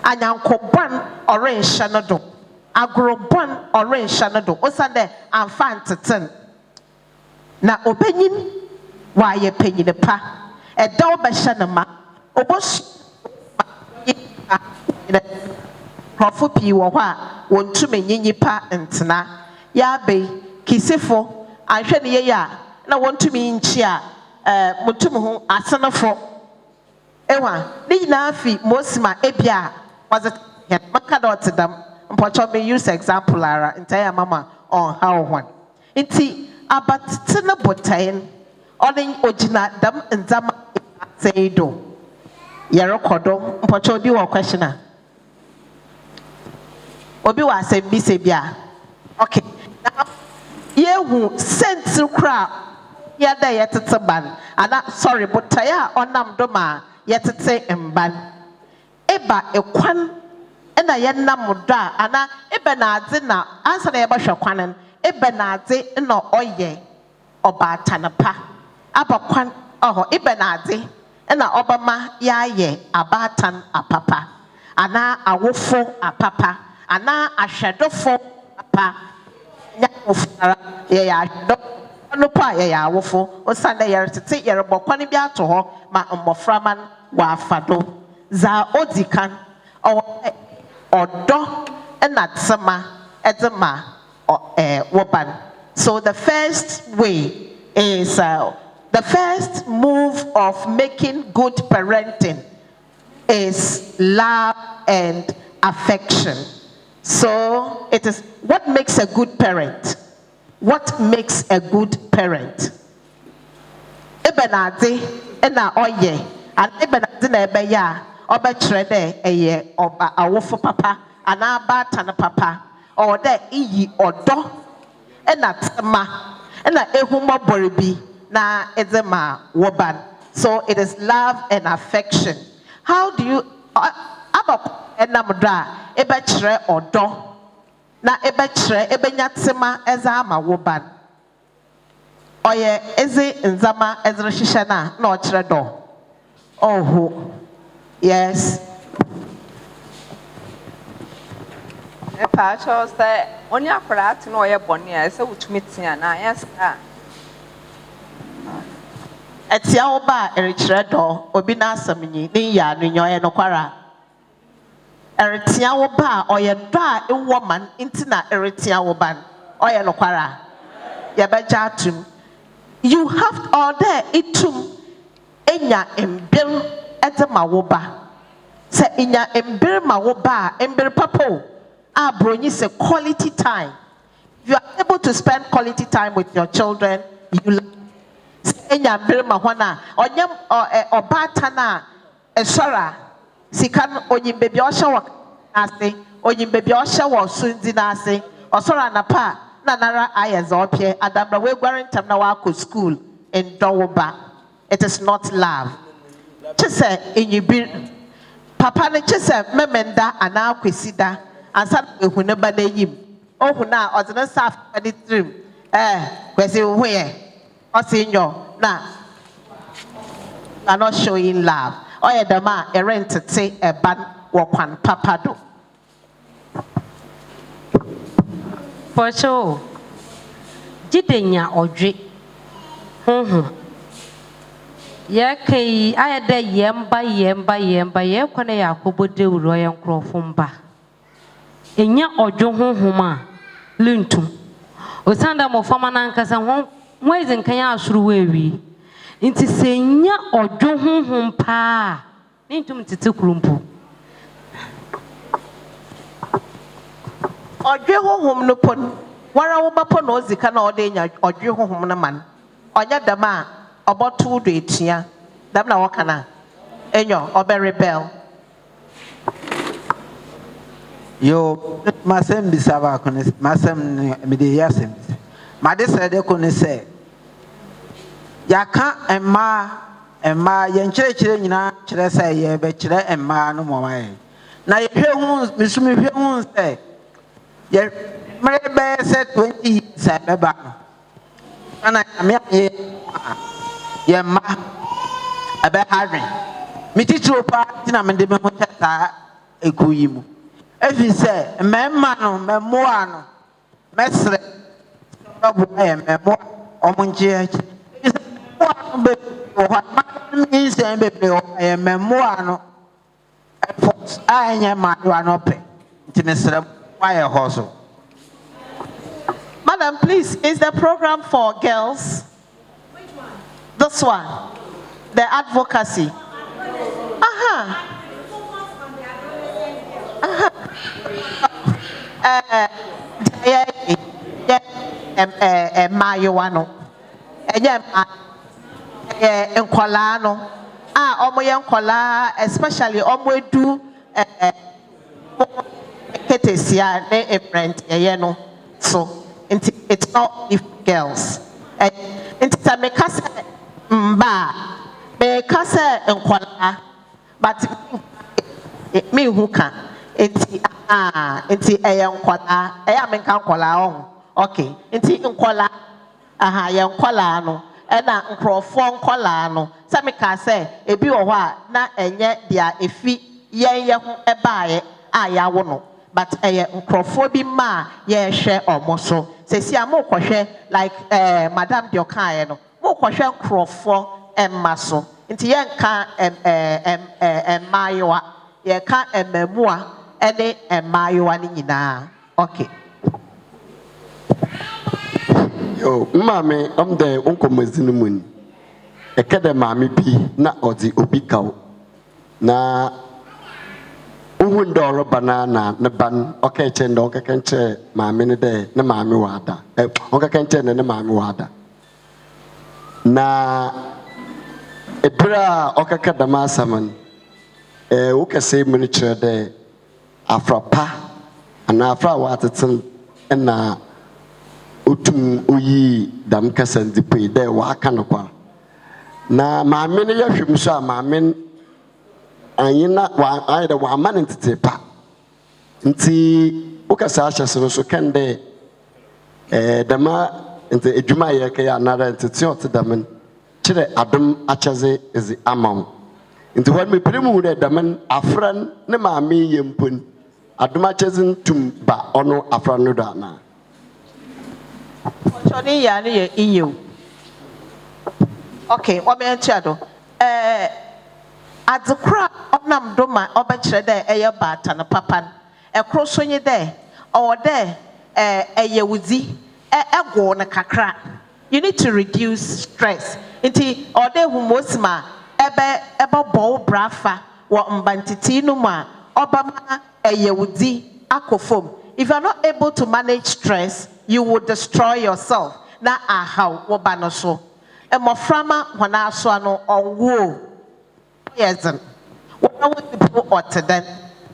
S: Anyankobon orange shanado. Agrobon orange shanado. Osande amfanteten. Na obenyin wa ye penyine pa. Edaw beshanama. Obos Profu pi wo hɔ a wɔntumi nyinyi pa ntena ya be kisifo ahwɛ ne yɛ a na wɔntumi nkyi a mutum ho asenefo ewa ne nyinaa fi mosima ebia was it maka dot dam mpɔtɔ me use example ara entire mama on how one nti abatete ne botaen ɔne ogina dam nzama seido yɛrekɔdɔ mpɔtɔ bi wɔ question a obi wa asɛm bi sɛ bia okay now yehu sense kra yɛda yɛtete ban ana sorry botae a ɔnam do ma yɛtete mban eba ekwan ɛna yɛnam do a ana eba na adze na ansa na yɛbɛhwɛ kwanen eba na adze na ɔyɛ ɔbaata ne pa aba kwan ɔhɔ eba na adze na ɔbɛma yɛayɛ abaatan apapa ana awofo apapa ana ahwɛdofo apa nyafofara yɛ ahwɛdo no pa yɛ awofo osande yɛretete yɛrebɔkɔ ne bi ato hɔ ma mmɔframan wɔ afado za odikan ɔdɔ na tsema ɛde ma woban. So the first way is the first move of making good parenting is love and affection. So it is what makes a good parent. What makes a good parent? Ebenade ena oye and ebenade na ebeya obekyerɛ dɛ ɛyɛ ɔba awofo papa anaa baatan papa or dɛ iyi ɔdɔ ena tema ena ehumɔbɔre bi na ɛdze ma woban. So it is love and affection. How do you enam do a ebekyerɛ ɔdɔ na ebekyerɛ ebenya tema ɛdze ama woban? Oye eze nzama ɛdze rehyehyɛ na ɔkyerɛ dɔ. Oh yes.
I: Pacho say only akora ati na oye boni a say wutumi tia na yes ah.
S: Etia wo ba erekyerɛ dɔ obi na asɛm nyi ne ya no nyoye no kwara. Eretia wo ba oye do a ewo man nti na eretia wo ban oye no kwara ya beja atum you have all there itum enya embel edema wo ba se enya embel ma wo ba embel papo a bronyi se quality time. If you are able to spend quality time with your children, you enya embel ma hona onyam obata na esora sikan onyi baby osha ase onyi baby osha wo sundi na ase osora na pa na nara ayeze opie adabra we gwarentam na wa ko school in Dowoba. It is not love. Chese enyibi papa ne chese memenda ana kwesida ansa ehune ba na yim ohuna odene saf ade trim kwesi hoye osinyo na are not showing love. Oye dama erentete eban wokwan papa do.
H: Pocho jidenya odwe ya kai ayada yemba ye kwane yakobo de wuro ye nkrofo mba enya odwo honhoma lintum osanda mo fama na nkasa ho mwezi nkanya asuru wewi nti senya odwo honhom pa lintum tete kurumpu
S: odwe honhom no pon wara wo ba pon ozika na ode nya odwe honhom na man onya dama obotu do etua dam na wakana enyo obe rebel
K: yo masem bisaba kono masem me de yasem ma de se de kono se yaka emma ye nkyerɛkyerɛ nyina kyerɛ sɛ ye be kyerɛ emma no momae na ye hwɛ hu misumi hwɛ hu sɛ ye mere be se 20 years beba ana me ye ma abe hadwen mi titiro pa tina me de me ho tata ekuyi mu efi se memma no memoa no mesre babu e memoa omunje be o ha mi se be be o e memoa no anya ma do anope nti mesre why a hustle.
S: Madam, please, is the program for girls? Which one? This one. The advocacy. Mayuano. Enkolano. Omoyenkola, especially Omwedu Ketesia, ne friend, yeno. So it's not if girls. It's a mekase mekase enkwala, but me who can. It's enkwala. Menka enkwala on. Okay. It's enkwala. Enkwala no. Ena nkrofo enkwala no. Sa mekase ebi wo ho na enye dia efi ye ho ebaaye ya wo no. But nkrofo bi ma ye hwe omoso. Sesi amo kohwe like Madam Diokae no. Mo kohwe nkrofo emmaso. Nti ye nka emmayewa, ye ka emmemua ene emmayewa ni nyina. Okay.
R: Yo, mama the uncle Mazinimun. A kada mammy bi na odi obikaw. Na Uhundoro banana na ban okay chendo ka kenche mammy ne de na mammy wada. Oka kenche na mammy wada. Na ebra oka kadama saman. Uka say miniature de afra pa and afra watatin and na utum uyi dam kasan dipe de waka no kwa na maame ne yahwem so a maame anyina wa ayda wa man ntete pa nti ukasa ahyese so kende dama nti edwuma ye ka ya nara ntete ot damen kire adom akyeze ezi amam nti wan me premu de damen afran ne maame yempon adom akyeze ntum ba ono afran no da na
S: Choni ya ni EU. Okay, what me chado. At the crowd onam doma obekire de eye bata na papa ekro so nye de or de eye wudi ego na kakra. You need to reduce stress. Inti ode humosima ebe bo brafa wo mbantiti no ma obama eye wudi akofom. If you are not able to manage stress, you will destroy yourself. Na aha wo ba no so. Emoframa wana so ano onwo. Yezen. Wo people oteden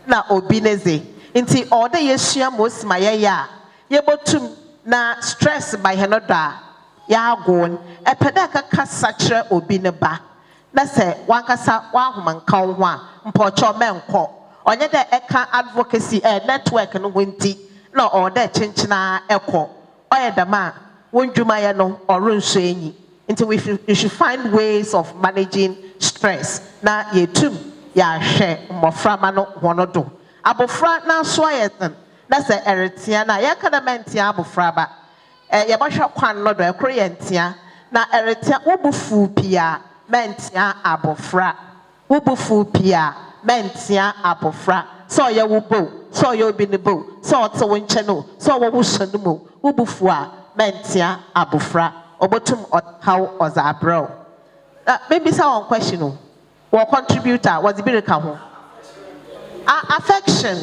S: na obineze. Inti ode yesua mosima ya yebotum na stress by henoda ya gon epeda kaka sachre obi ne ba na se wankasa wa homanka wo a mpocho menko onye de eka advocacy network no wenti na ode chenchina eko oyedama wondwuma ye no orunso enyi until we should find ways of managing stress na yetum ya hwe mmoframa no honodo abofra na so ayeten na se eretia na yakada mentia abofra ba yabahwa kwan no do ekro yentia na eretia wobufu pia mentia abofra wobufu pia mentia abofra so ye wobo so ye obi ne bo so to wonche no so wo wushanu mo wobufu a mentia abofra obotum how ozabro maybe some question no wo contributor was bi reka ho affection.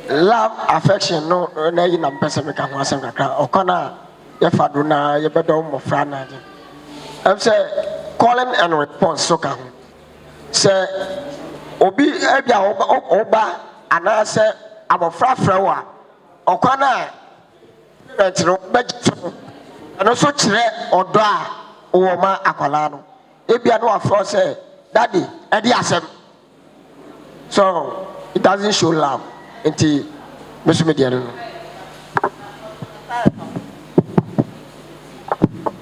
L: Love, affection, no, na you nam person make one sem kakra. Okona ye fadu na ye bedo mo frana. I'm say calling and response so ka ho. Say obi ebia oba ana say abofra frewa. Okona retro bejo. Ano so kire odo a wo ma akwala no. Ebia no afro say daddy edi asem. So it doesn't show love. Inti mesumediano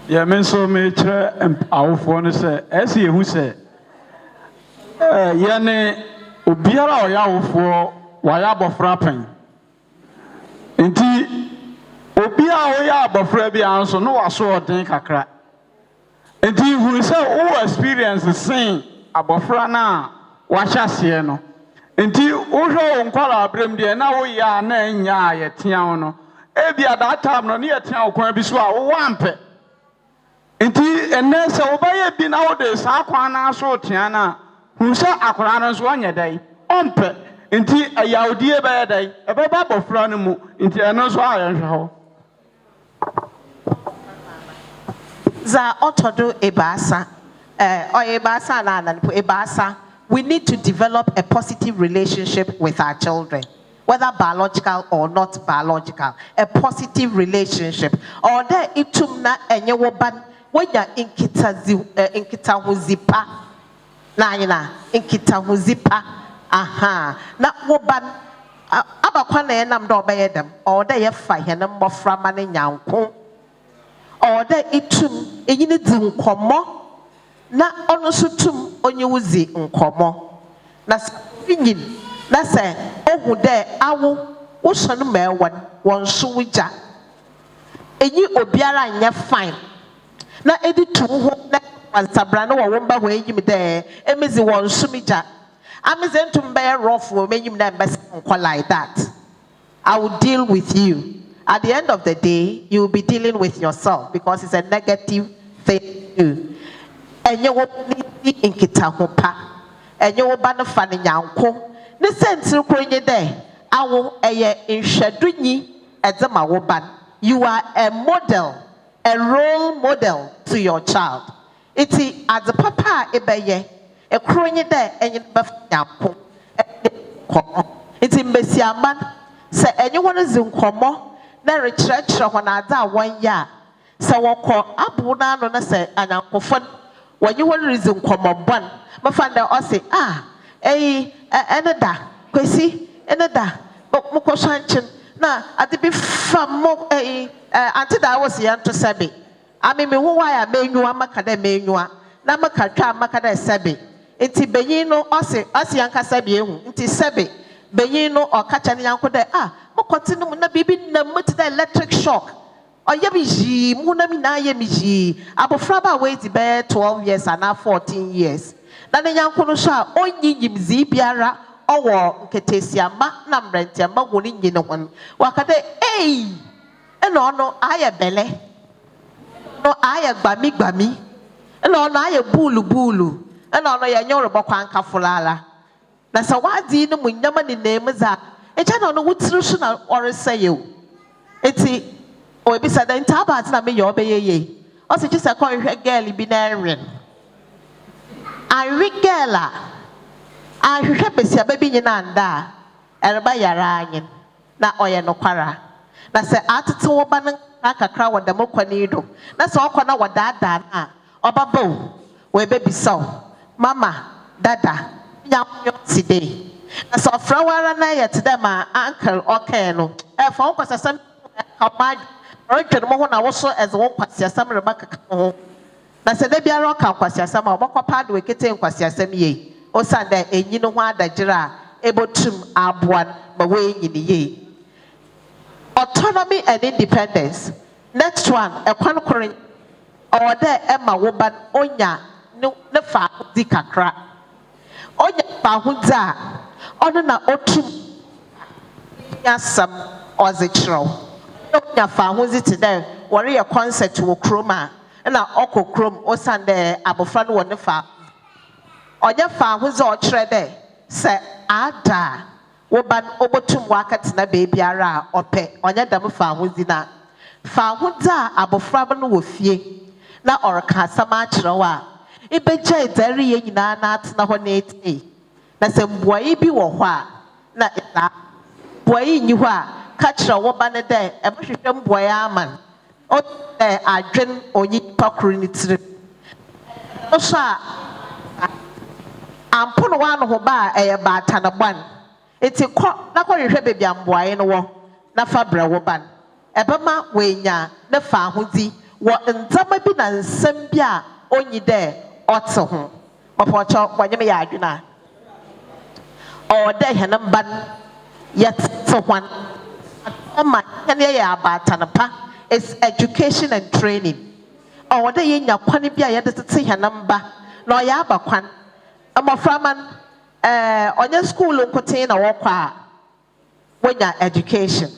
F: ya menso me kire awofo no se ese yehu se ye ne obiara o ya awofo wa ya abofra pen nti obiara o ya abofra bi anso no waso odin kakra nti hu se o experience sin abofra na wa hyase no nti wohwe nkwala abrem de na wo ya na nya ye tia no ebia that time no ne ye tia okwan bi so a wo ampe nti enne se wo ba ye bi na wo de sa kwan na so tia na hu se akora no so onye dai ompe nti ayawdie ba ye dai e ba ba bofra no mu nti eno so aye hwe ho
S: za otodo ebasa ebasa na na ebasa. We need to develop a positive relationship with our children, whether biological or not biological. A positive relationship. Or there itumna enye woban when ya inkita huzipa na ina inkita huzipa aha na woban abakwa na enam do obeyedem or there ye fa hene mmofra ma ne nyanko or there itum enyine di nkomo na ono sutum onye wuzi nkomo na pinyin na se ohu de awo wo sonu mewan won so wuja enyi obiara nya fine na edi tu ho na wansabra na wo womba ho enyim de emezi won so mija ameze ntum be rough wo menyim na mbese nko like that. I will deal with you. At the end of the day, you will be dealing with yourself because it's a negative thing. Enye wo ni inkita ho pa enye wo ba no fa ne nyanko ne sentre kronye de awo eye nhwadunyi edzema wo ban. You are a model, a role model to your child. Iti as a papa ebeye e kronye de enye ba fa nyanko iti mbesiaman se enye wo no zinkomo na rekyerɛkyerɛ ho na adza won ya se wokɔ abu na no na se anyankofo when you want reason come on one, my father or say, another, Kwesi, another, but Moko Sanchin, na, at the be from Mo, until I was young to Sabi. I mean, why I made you a Macada menua, Namaka Macada Sabi. Inti Benino or say, as Yanka Sabi, inti Sabi, Benino or Kachanianko de Mokotino na bibi na muti the electric shock. ɔyɛ mi yii mu na mi na ayɛ mi yii abɔfra ba wei di bɛyɛ 12 years ana 14 years na ne yanko no so a ɔnyi nyimzii biara ɔwɔ nketesiamba na mmerɛntiamba wɔ ne nyi ne ho waka dɛ ei ɛna ɔno ayɛ bɛlɛ no ayɛ gbami ɛna ɔno ayɛ buulu ɛna ɔno yɛ nyɛ ɔrebɔ kwanka fulala na sɛ wadi no mu nyama ne nɛɛmu za ɛkyɛ na ɔno wotiri so na ɔresɛ yɛ o eti obi sɛ dɛ ntaa baate na meyɛ ɔbɛyɛ yie ɔsi kyi sɛ kɔhwehwɛ gɛɛl bi na ɛnwen awe gɛɛl a ahwehwɛ besiaba bi nyina nda a ɛreba yara anyen na ɔyɛ nokwara na sɛ atete wo ba no kakra wɔ dɛm kwan do na sɛ ɔkɔ na wɔdaadaa no a ɔbaba o wɔbɛbisa wo mama dada nyamnyɔ ti de na sɛ ɔfrɛ wo ara na yɛ te dɛ ma uncle ɔkɛɛ no ɛfa wo nkɔsɛsɛm kama ɔretwe mo ho na wo so ɛdze wo nkwasiasɛm reba keka ho na sɛ da biara ɔka nkwasiasɛm a ɔbɛkɔ paa de wɔkete nkwasiasɛm yie ɔsan dɛ enyi no ho adagyere a ebotum aboa ma wɔenyi ne yie autonomy and independence next one ɛkwan koro ɔwɔ dɛ ɛma wo ba onya ne fa di kakra onya fa ho dze a ɔno na otum yasɛm ɔdze kyerɛw onya fa ho dze te dɛ wɔreyɛ concert wɔ kurom a ɛna ɔkɔ kurom ɔsan dɛ abɔfra no wɔ ne fa ɔnyɛ fa ho dze ɔkyerɛ dɛ sɛ ada wo ba obotum wakatena beebiara a ɔpɛ ɔnyɛ dɛm fa ho dze na fa ho dze a abɔfra no wɔ fie na ɔreka asɛm akyerɛ wo a ibegya edare yɛ nyinaa na atena hɔ na etie na sɛ mbuayi bi wɔ hɔ a na ɛda mbuayi nyi hɔ a ka kyerɛ wo ba no dɛ ɛbɛhwehwɛ mbuayi ama no ɔdɛ adwen onyi pakoro ne tiri ɔso a ampo no wa no ho ba a ɛyɛ baata na bɔn eti kɔ na kɔhwehwɛ baabi a mbuayi no wɔ na fa brɛ wo ba no ɛbɛma wɔanya ne fa ho di wɔ ndzɛmba bi na nsɛm bi a onyi dɛ ɔte ho ɔpɔkyɛ wɔnyɛ me yɛ adwene a ɔwɔ dɛ hɛn mba no yɛtete hwan ɔma hɛn yɛ abaata no pa is education and training ɔwɔ dɛ yɛnya kwan bi a yɛde tete hɛn mba na ɔyɛ aba kwan mmɔframma no ɔnyɛ school nkoten na wɔkɔ a wɔnya education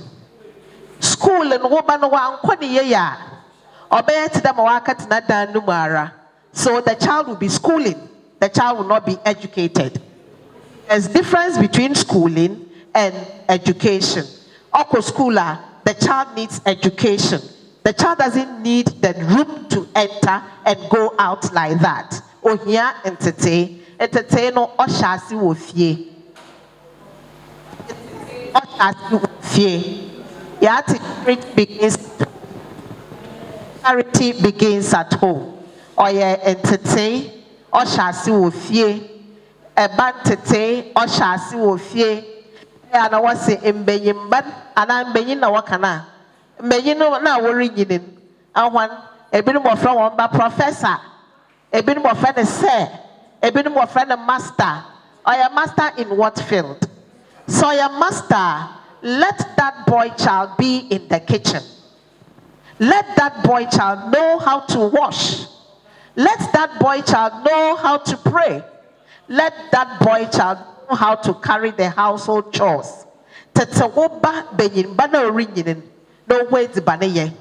S: school no wo ba no wankɔ ne yie a ɔbɛyɛ te dɛ ma wakatena dan no mu ara so the child will be schooling the child will not be educated there's difference between schooling and education ɔkɔ school a the child needs education the child doesn't need the room to enter and go out like that ohia ntete no ɔhyɛ ase wɔ fie charity begins at home ɔyɛ ntete ɔhyɛ ase wɔ fie ɛba ntete ɔhyɛ ase wɔ fie ɛyɛ na wɔsi mbenyimba anaa mbenyin na wɔka na mbenyin no na wɔrenyini ahwan ebinom wɔfrɛ wɔn ba professor ebinom wɔfrɛ ne sir ebinom wɔfrɛ ne master ɔyɛ master in what field so ɔyɛ master let that boy child be in the kitchen let that boy child know how to wash let that boy child know how to pray let that boy child know how to carry the household chores tete wo ba benyimba na orinyinin na ohu ediba ne yɛ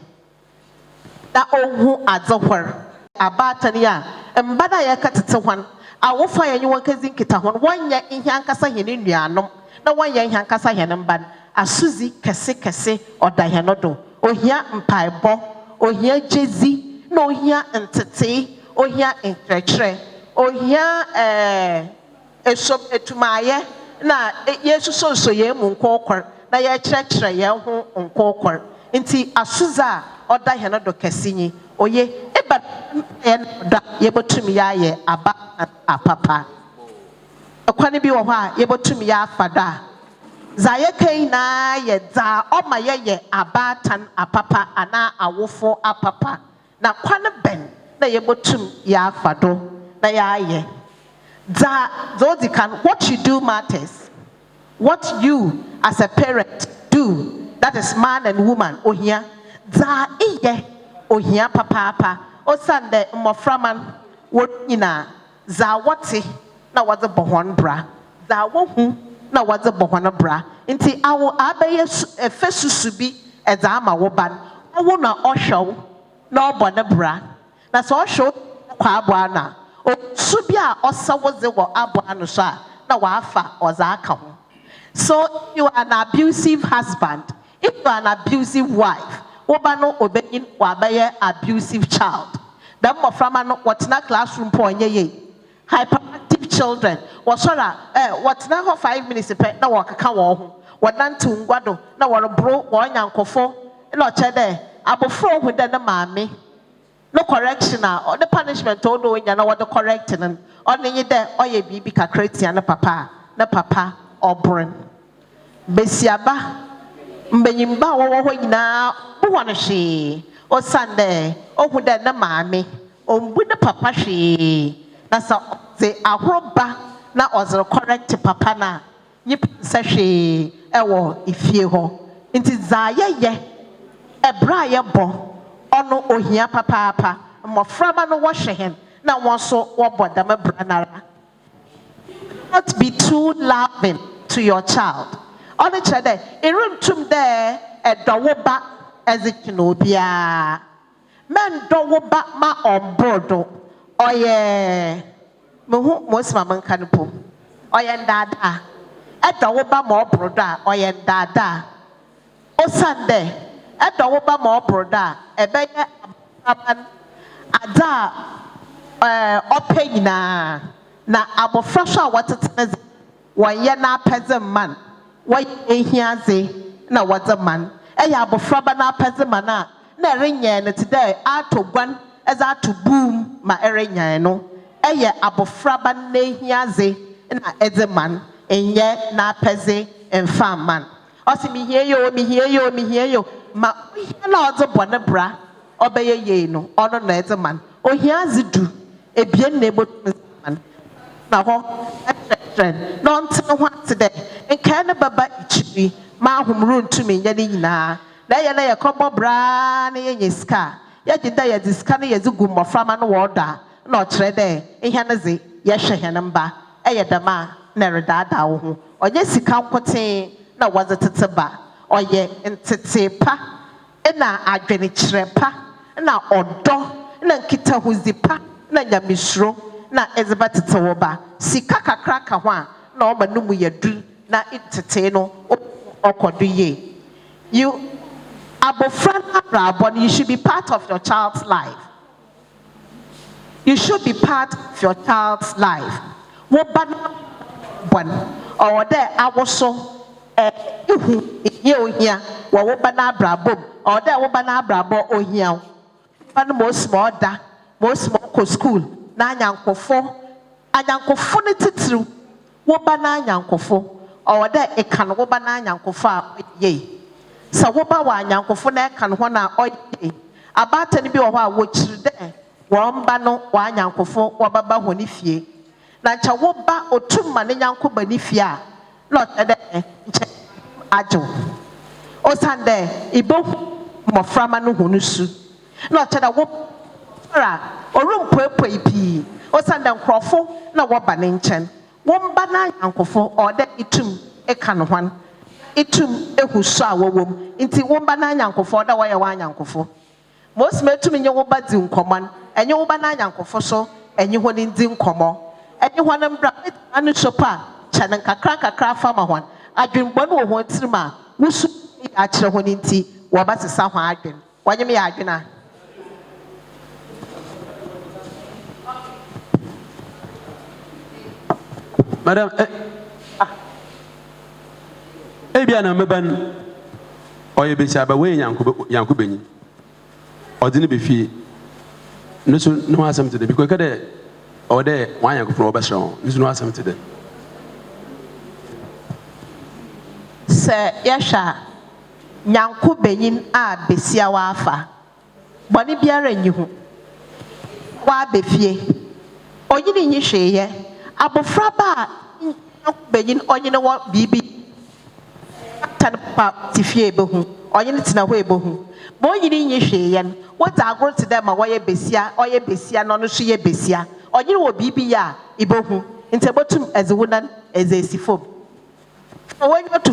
S: na ohu adzehwar abatani a mba na yɛ ka tete hwan awofa yɛ nyi wɔn kezi nkita hwan wɔnyɛ ihe ankasa hene nuanom na wɔnyɛ ihe ankasa hene mba asuzi kɛse ɔda hene do ohia mpaebɔ ohia jezi na ohia ntete ohia nkrɛkyerɛ ohia esom etumaayɛ na yesu sonso yɛ mu nkɔkɔr na yɛ kyerɛkyerɛ yɛn ho nkɔkɔr nti asuza a ɔda hene do kɛse nyi oye eba yɛ da yɛbɛtum yɛ aba apapa ɛkwan bi wɔ hɔ a yɛbɛtum yɛ afa da za yɛka na yɛ dza ɔma yɛyɛ abatan apapa ana awofo apapa na kwan bɛn na yɛbɛtum yɛ afa do na yɛayɛ dza odi kan what you do matters what you as a parent do that is man and woman ohia za iye ohia papa osande mmoframan wonyina za wote na wode bohon bra za wohu na wode bohon bra nti awo abaye efesusu bi eza ama wo ban wo na ohwew na obone bra na so ohwew kwa abo na osu bi a osawoze wo abo anu so a na wafa oza aka ho. So you are an abusive husband, if you are an abusive wife, wobano obeyin wabaye abusive child. Then moframa no watina classroom ponye ye. Hyperactive children. Wasora watina ho 5 minutes pe na wakaka wo ho. Wadantu ngwado na warobro wo nyankofo na ochede abofro hu de na maame. No correction or the punishment all do nya na what the correcting on ye de oye bibi kakretia na papa obren besiaba mbenyimba wo ho nyina wo no hwe o sande ohu de na maame ombu ne papa hwe na sa ze ahoroba na ozero correct papa na nyip se hwe ewo ifie ho nti za ye ebra ye bo ono ohia papa moframa no wo hwe na won so wo bodam branara. Not be too loving to your child. On each other, in room tum there, a dowoba as it no bia. Men dowoba ma on board. Oh yeah, most mamma canopo. Oh yeah, dada. A dowoba more broda. Oh yeah, dada. O Sunday, a dowoba more broda. A beggar, ada, opena. Na abofrasha watetene wanye na peze man wanye ehiaze na wade man eya abofraba na peze man na erenye ne today atogwan eza atobum ma erenye no eya abofraba na ehiaze na eze man enye na peze emfa man osi mi hie yo ma na ozo bone bra obeye ye no ono na eze man ohiaze du ebien na ebotu man na ho non tene ho atede nka ne baba ichiri ma ahomru ntumi nya ne nyina na ye na ye kobo bra na ye nyiska ye gida ye diska na ye zigu moframa no woda na o kire de ehia ne ze ye hwe he ne mba eye dama na redada wo ho onye sika nkote na waze teteba oye ntete pa na adwene kire pa na odo na nkita huzipa na nyamisro na ezeba tete woba sika kakra ka ho a na o manumu yadu na itete no okodu ye. You you should be part of your child's life. You should be part of your child's life. Woba bon or there awoso ihu ye ohia wo woba na abrabom or there woba na abrabo ohia pan mo small da mo small ko school na anyankofo ne titru woba na anyankofo or there e kan woba na anyankofo a ye sa woba wa anyankofo na e kan ho na oye abata ni bi wo ho a wo kiri de womba no wa anyankofo wobaba ho ni fie na ncha woba otumma ne nyanko ba ni fie a lot de ncha ajo osande ibo moframa no ho no su na ocheda wo ra orumpoepo ipi osande nkrofo na woba ne nchen womba na anyankofo ode itum e kan hwan itum ehusu a wowom nti womba na anyankofo da woye wa anyankofo most metum nye woba di nkoman enye woba na anyankofo so enye ho ni di nkomo enye ho na mbra anu sopa chane kakra fama hwan adwenbɔ no ho ntirima wusu ya kire ho ni nti woba sesa ho adwen wanye me ya adwena.
D: Madam, ebia na meban oye be sha ba we yanko benyi odini be fie no so no asem to the because kade o de wan yanko pro obesra ho no so no asem to the
S: se yasha nyanko benyin a besia wa afa boni biara nyi hu wa be fie oyini nyi hweye abofra ba benyin onyine wo bibi tan pa tifie be hu ɔyɛ ne tena hɔ ebohu ma ɔyɛ ne nye hwee yɛ no wɔdze agoro te dɛ ma wɔyɛ besia ɔyɛ besia na ɔno nso yɛ besia ɔyɛ ne wɔ biribi yɛ a ibohu nti ebotum ɛdze wo nan ɛdze esi fam wɔnyɛ to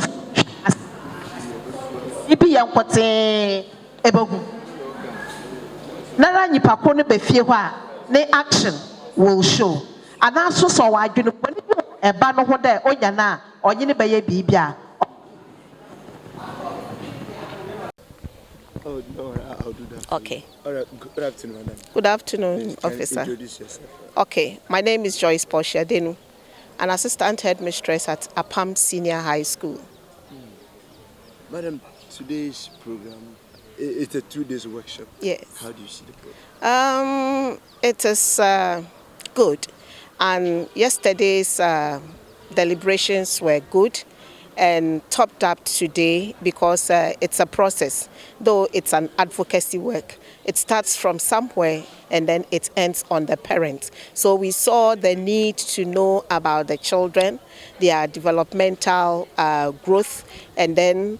S: ibi yɛ nkɔtee ebohu nara nipa ko no bɛfie hɔ a ne action will show anaso sɔ wɔ adwene bɔ ne bi ɛba no ho dɛ ɔnya na ɔnye ne bɛyɛ biribi a.
V: Oh, no, I'll do that.
G: Okay.
V: All right. Good afternoon, madam.
G: Good afternoon,
V: You can
G: officer.
V: Introduce yourself.
G: Okay, my name is Joyce Portia Denu, an assistant headmistress at Apam Senior High School.
V: Madam, today's program, it's a 2 days workshop.
G: Yes.
V: How do you see the program?
G: It is good, and yesterday's deliberations were good and topped up today because it's a process, though it's an advocacy work. It starts from somewhere and then it ends on the parents. So we saw the need to know about the children, their developmental growth, and then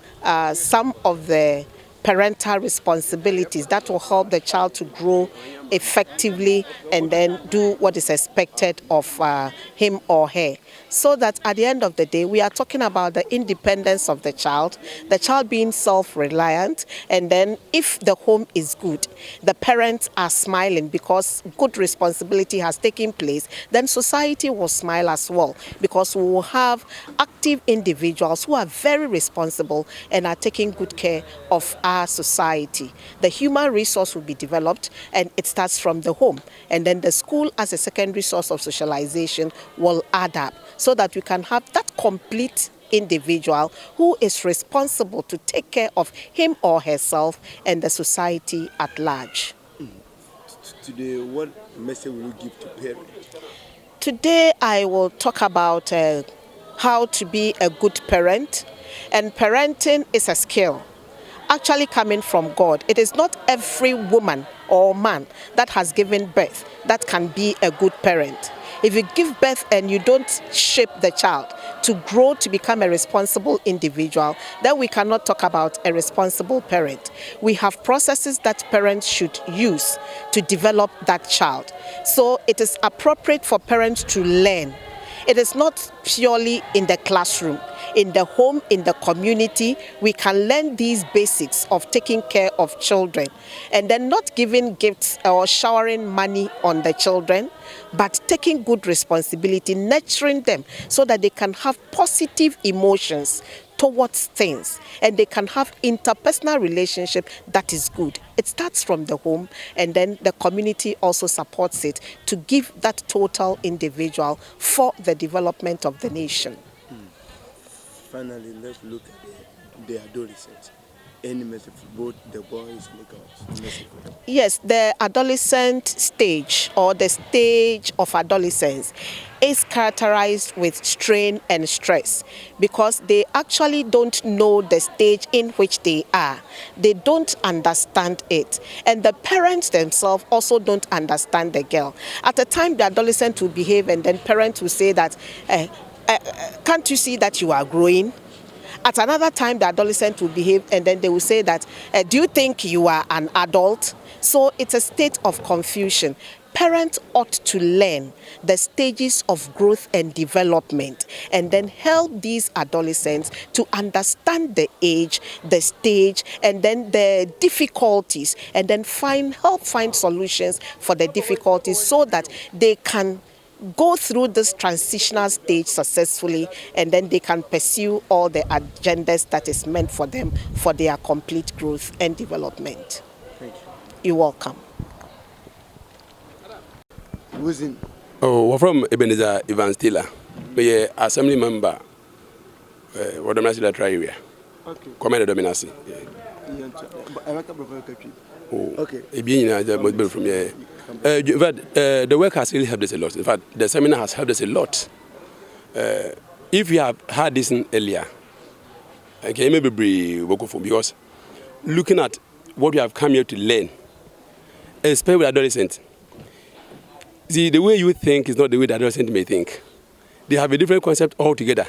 G: some of the parental responsibilities that will help the child to grow effectively and then do what is expected of him or her. So that at the end of the day, we are talking about the independence of the child being self-reliant, and then if the home is good, the parents are smiling because good responsibility has taken place, then society will smile as well because we will have active individuals who are very responsible and are taking good care of our society. The human resource will be developed and it starts from the home, and then the school as a secondary source of socialization will add up so that we can have that complete individual who is responsible to take care of him or herself and the society at large.
V: Today, what message will you give to parents?
G: Today I will talk about how to be a good parent, and parenting is a skill actually coming from God. It is not every woman or man that has given birth that can be a good parent. If you give birth and you don't shape the child to grow to become a responsible individual, then we cannot talk about a responsible parent. We have processes that parents should use to develop that child. So it is appropriate for parents to learn. It is not purely in the classroom. In the home, in the community, we can learn these basics of taking care of children, and then not giving gifts or showering money on the children, but taking good responsibility, nurturing them so that they can have positive emotions towards things and they can have interpersonal relationship that is good. It starts from the home, and then the community also supports it to give that total individual for the development of the nation.
V: Finally, let's look at the adolescents. Any message for both the boys and the girls?
G: Yes, the adolescent stage or the stage of adolescence is characterized with strain and stress because they actually don't know the stage in which they are. They don't understand it. And the parents themselves also don't understand the girl. At a time, the adolescent will behave and then parents will say that, can't you see that you are growing? At another time, the adolescent will behave and then they will say that, do you think you are an adult? So it's a state of confusion. Parents ought to learn the stages of growth and development and then help these adolescents to understand the age, the stage, and then the difficulties, and then help find solutions for the difficulties so that they can go through this transitional stage successfully, and then they can pursue all the agendas that is meant for them for their complete growth and development.
V: Thank you.
G: You're welcome.
V: Who's in?
D: Oh, we're from Ebenezer Evans Taylor. We're assembly member. What do I say that try area?
V: Okay.
D: Comment dominance.
V: Okay.
D: From here. The work has really helped us a lot. In fact, the seminar has helped us a lot. If we have had this earlier, okay, maybe because looking at what we have come here to learn, especially with adolescents. See, the way you think is not the way the adolescent may think. They have a different concept altogether.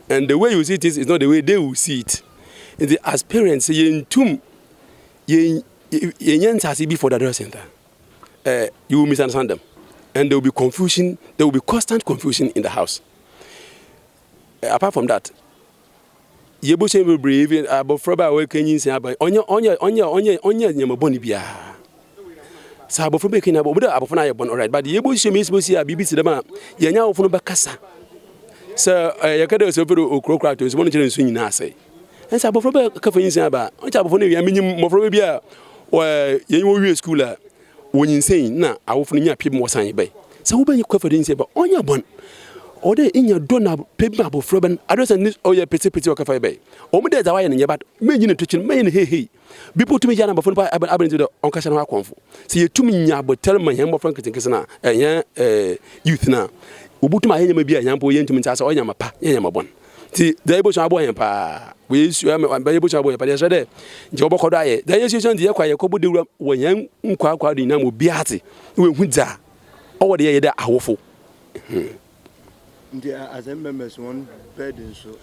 D: And the way you see it is not the way they will see it.
N: as parents, you before the adolescent. You will misunderstand them, and there will be confusion. There will be constant confusion in the house. Apart from that, you both will brave about Fraba awakening. Say about onya boni bia. So about Fraba kenya about Abofana you born alright, but you both me supposed to be busy. Dema yenya ofunu bakasa. So you can't also put okra to one children swing na say. And so about Fraba kafa say about oncha Abofana you mean mo Fraba bia or you will school when you say na awofunu nya people mo san be. So wo ben you kafa say about onya born. Or they in your donor paper about Froben, Adolescent or your petty or cafe bay. Or me there's a way in your bad, many in the kitchen, many hey. Be put to me, Jana, before I've been to the Oncasana Confu. See you to me, but tell my young Frank Kinsana, a young youth now. Ubutu my may be a young boy into Mintas or Yamapa, Yamabon. See, the able to boy and pa. We swam and by able to boy, but yesterday, Jobo Kodaye, the association the acquire Kobu when young Quadina will be at it. We went there. Over the other awful.
V: As a members, one burden so.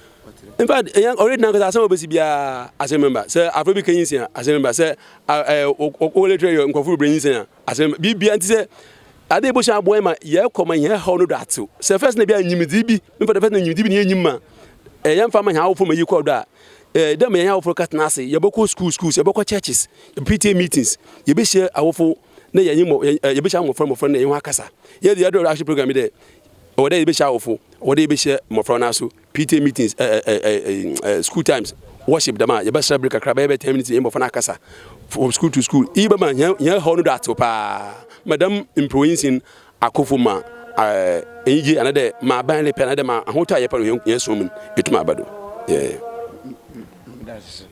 N: In fact, already now because I saw be as a member. Sir, I've been here as a member. Sir, only trade and coffee brings in as a BB and say, I did bush our boy, my year come and hear how no that too. Sir, first, maybe I knew DB, for the first name you did in him. A young farmer, how for me you call that. Them may have for Catnasi, your Boko schools, your Boko churches, your PTA meetings, you be sure I will for you be sure from a friend in Wakasa. Yeah, the other action program there. Or they be showerful, or they be share more from us, PT meetings, school times, worship the man, you best break a crab every 10 minutes in Bofanakasa from school to school. Even man, young honor that to pa, Madame influencing a kofuma, another, my bandly penadema, and what I upon young yes woman, it's my bado. Yeah, that's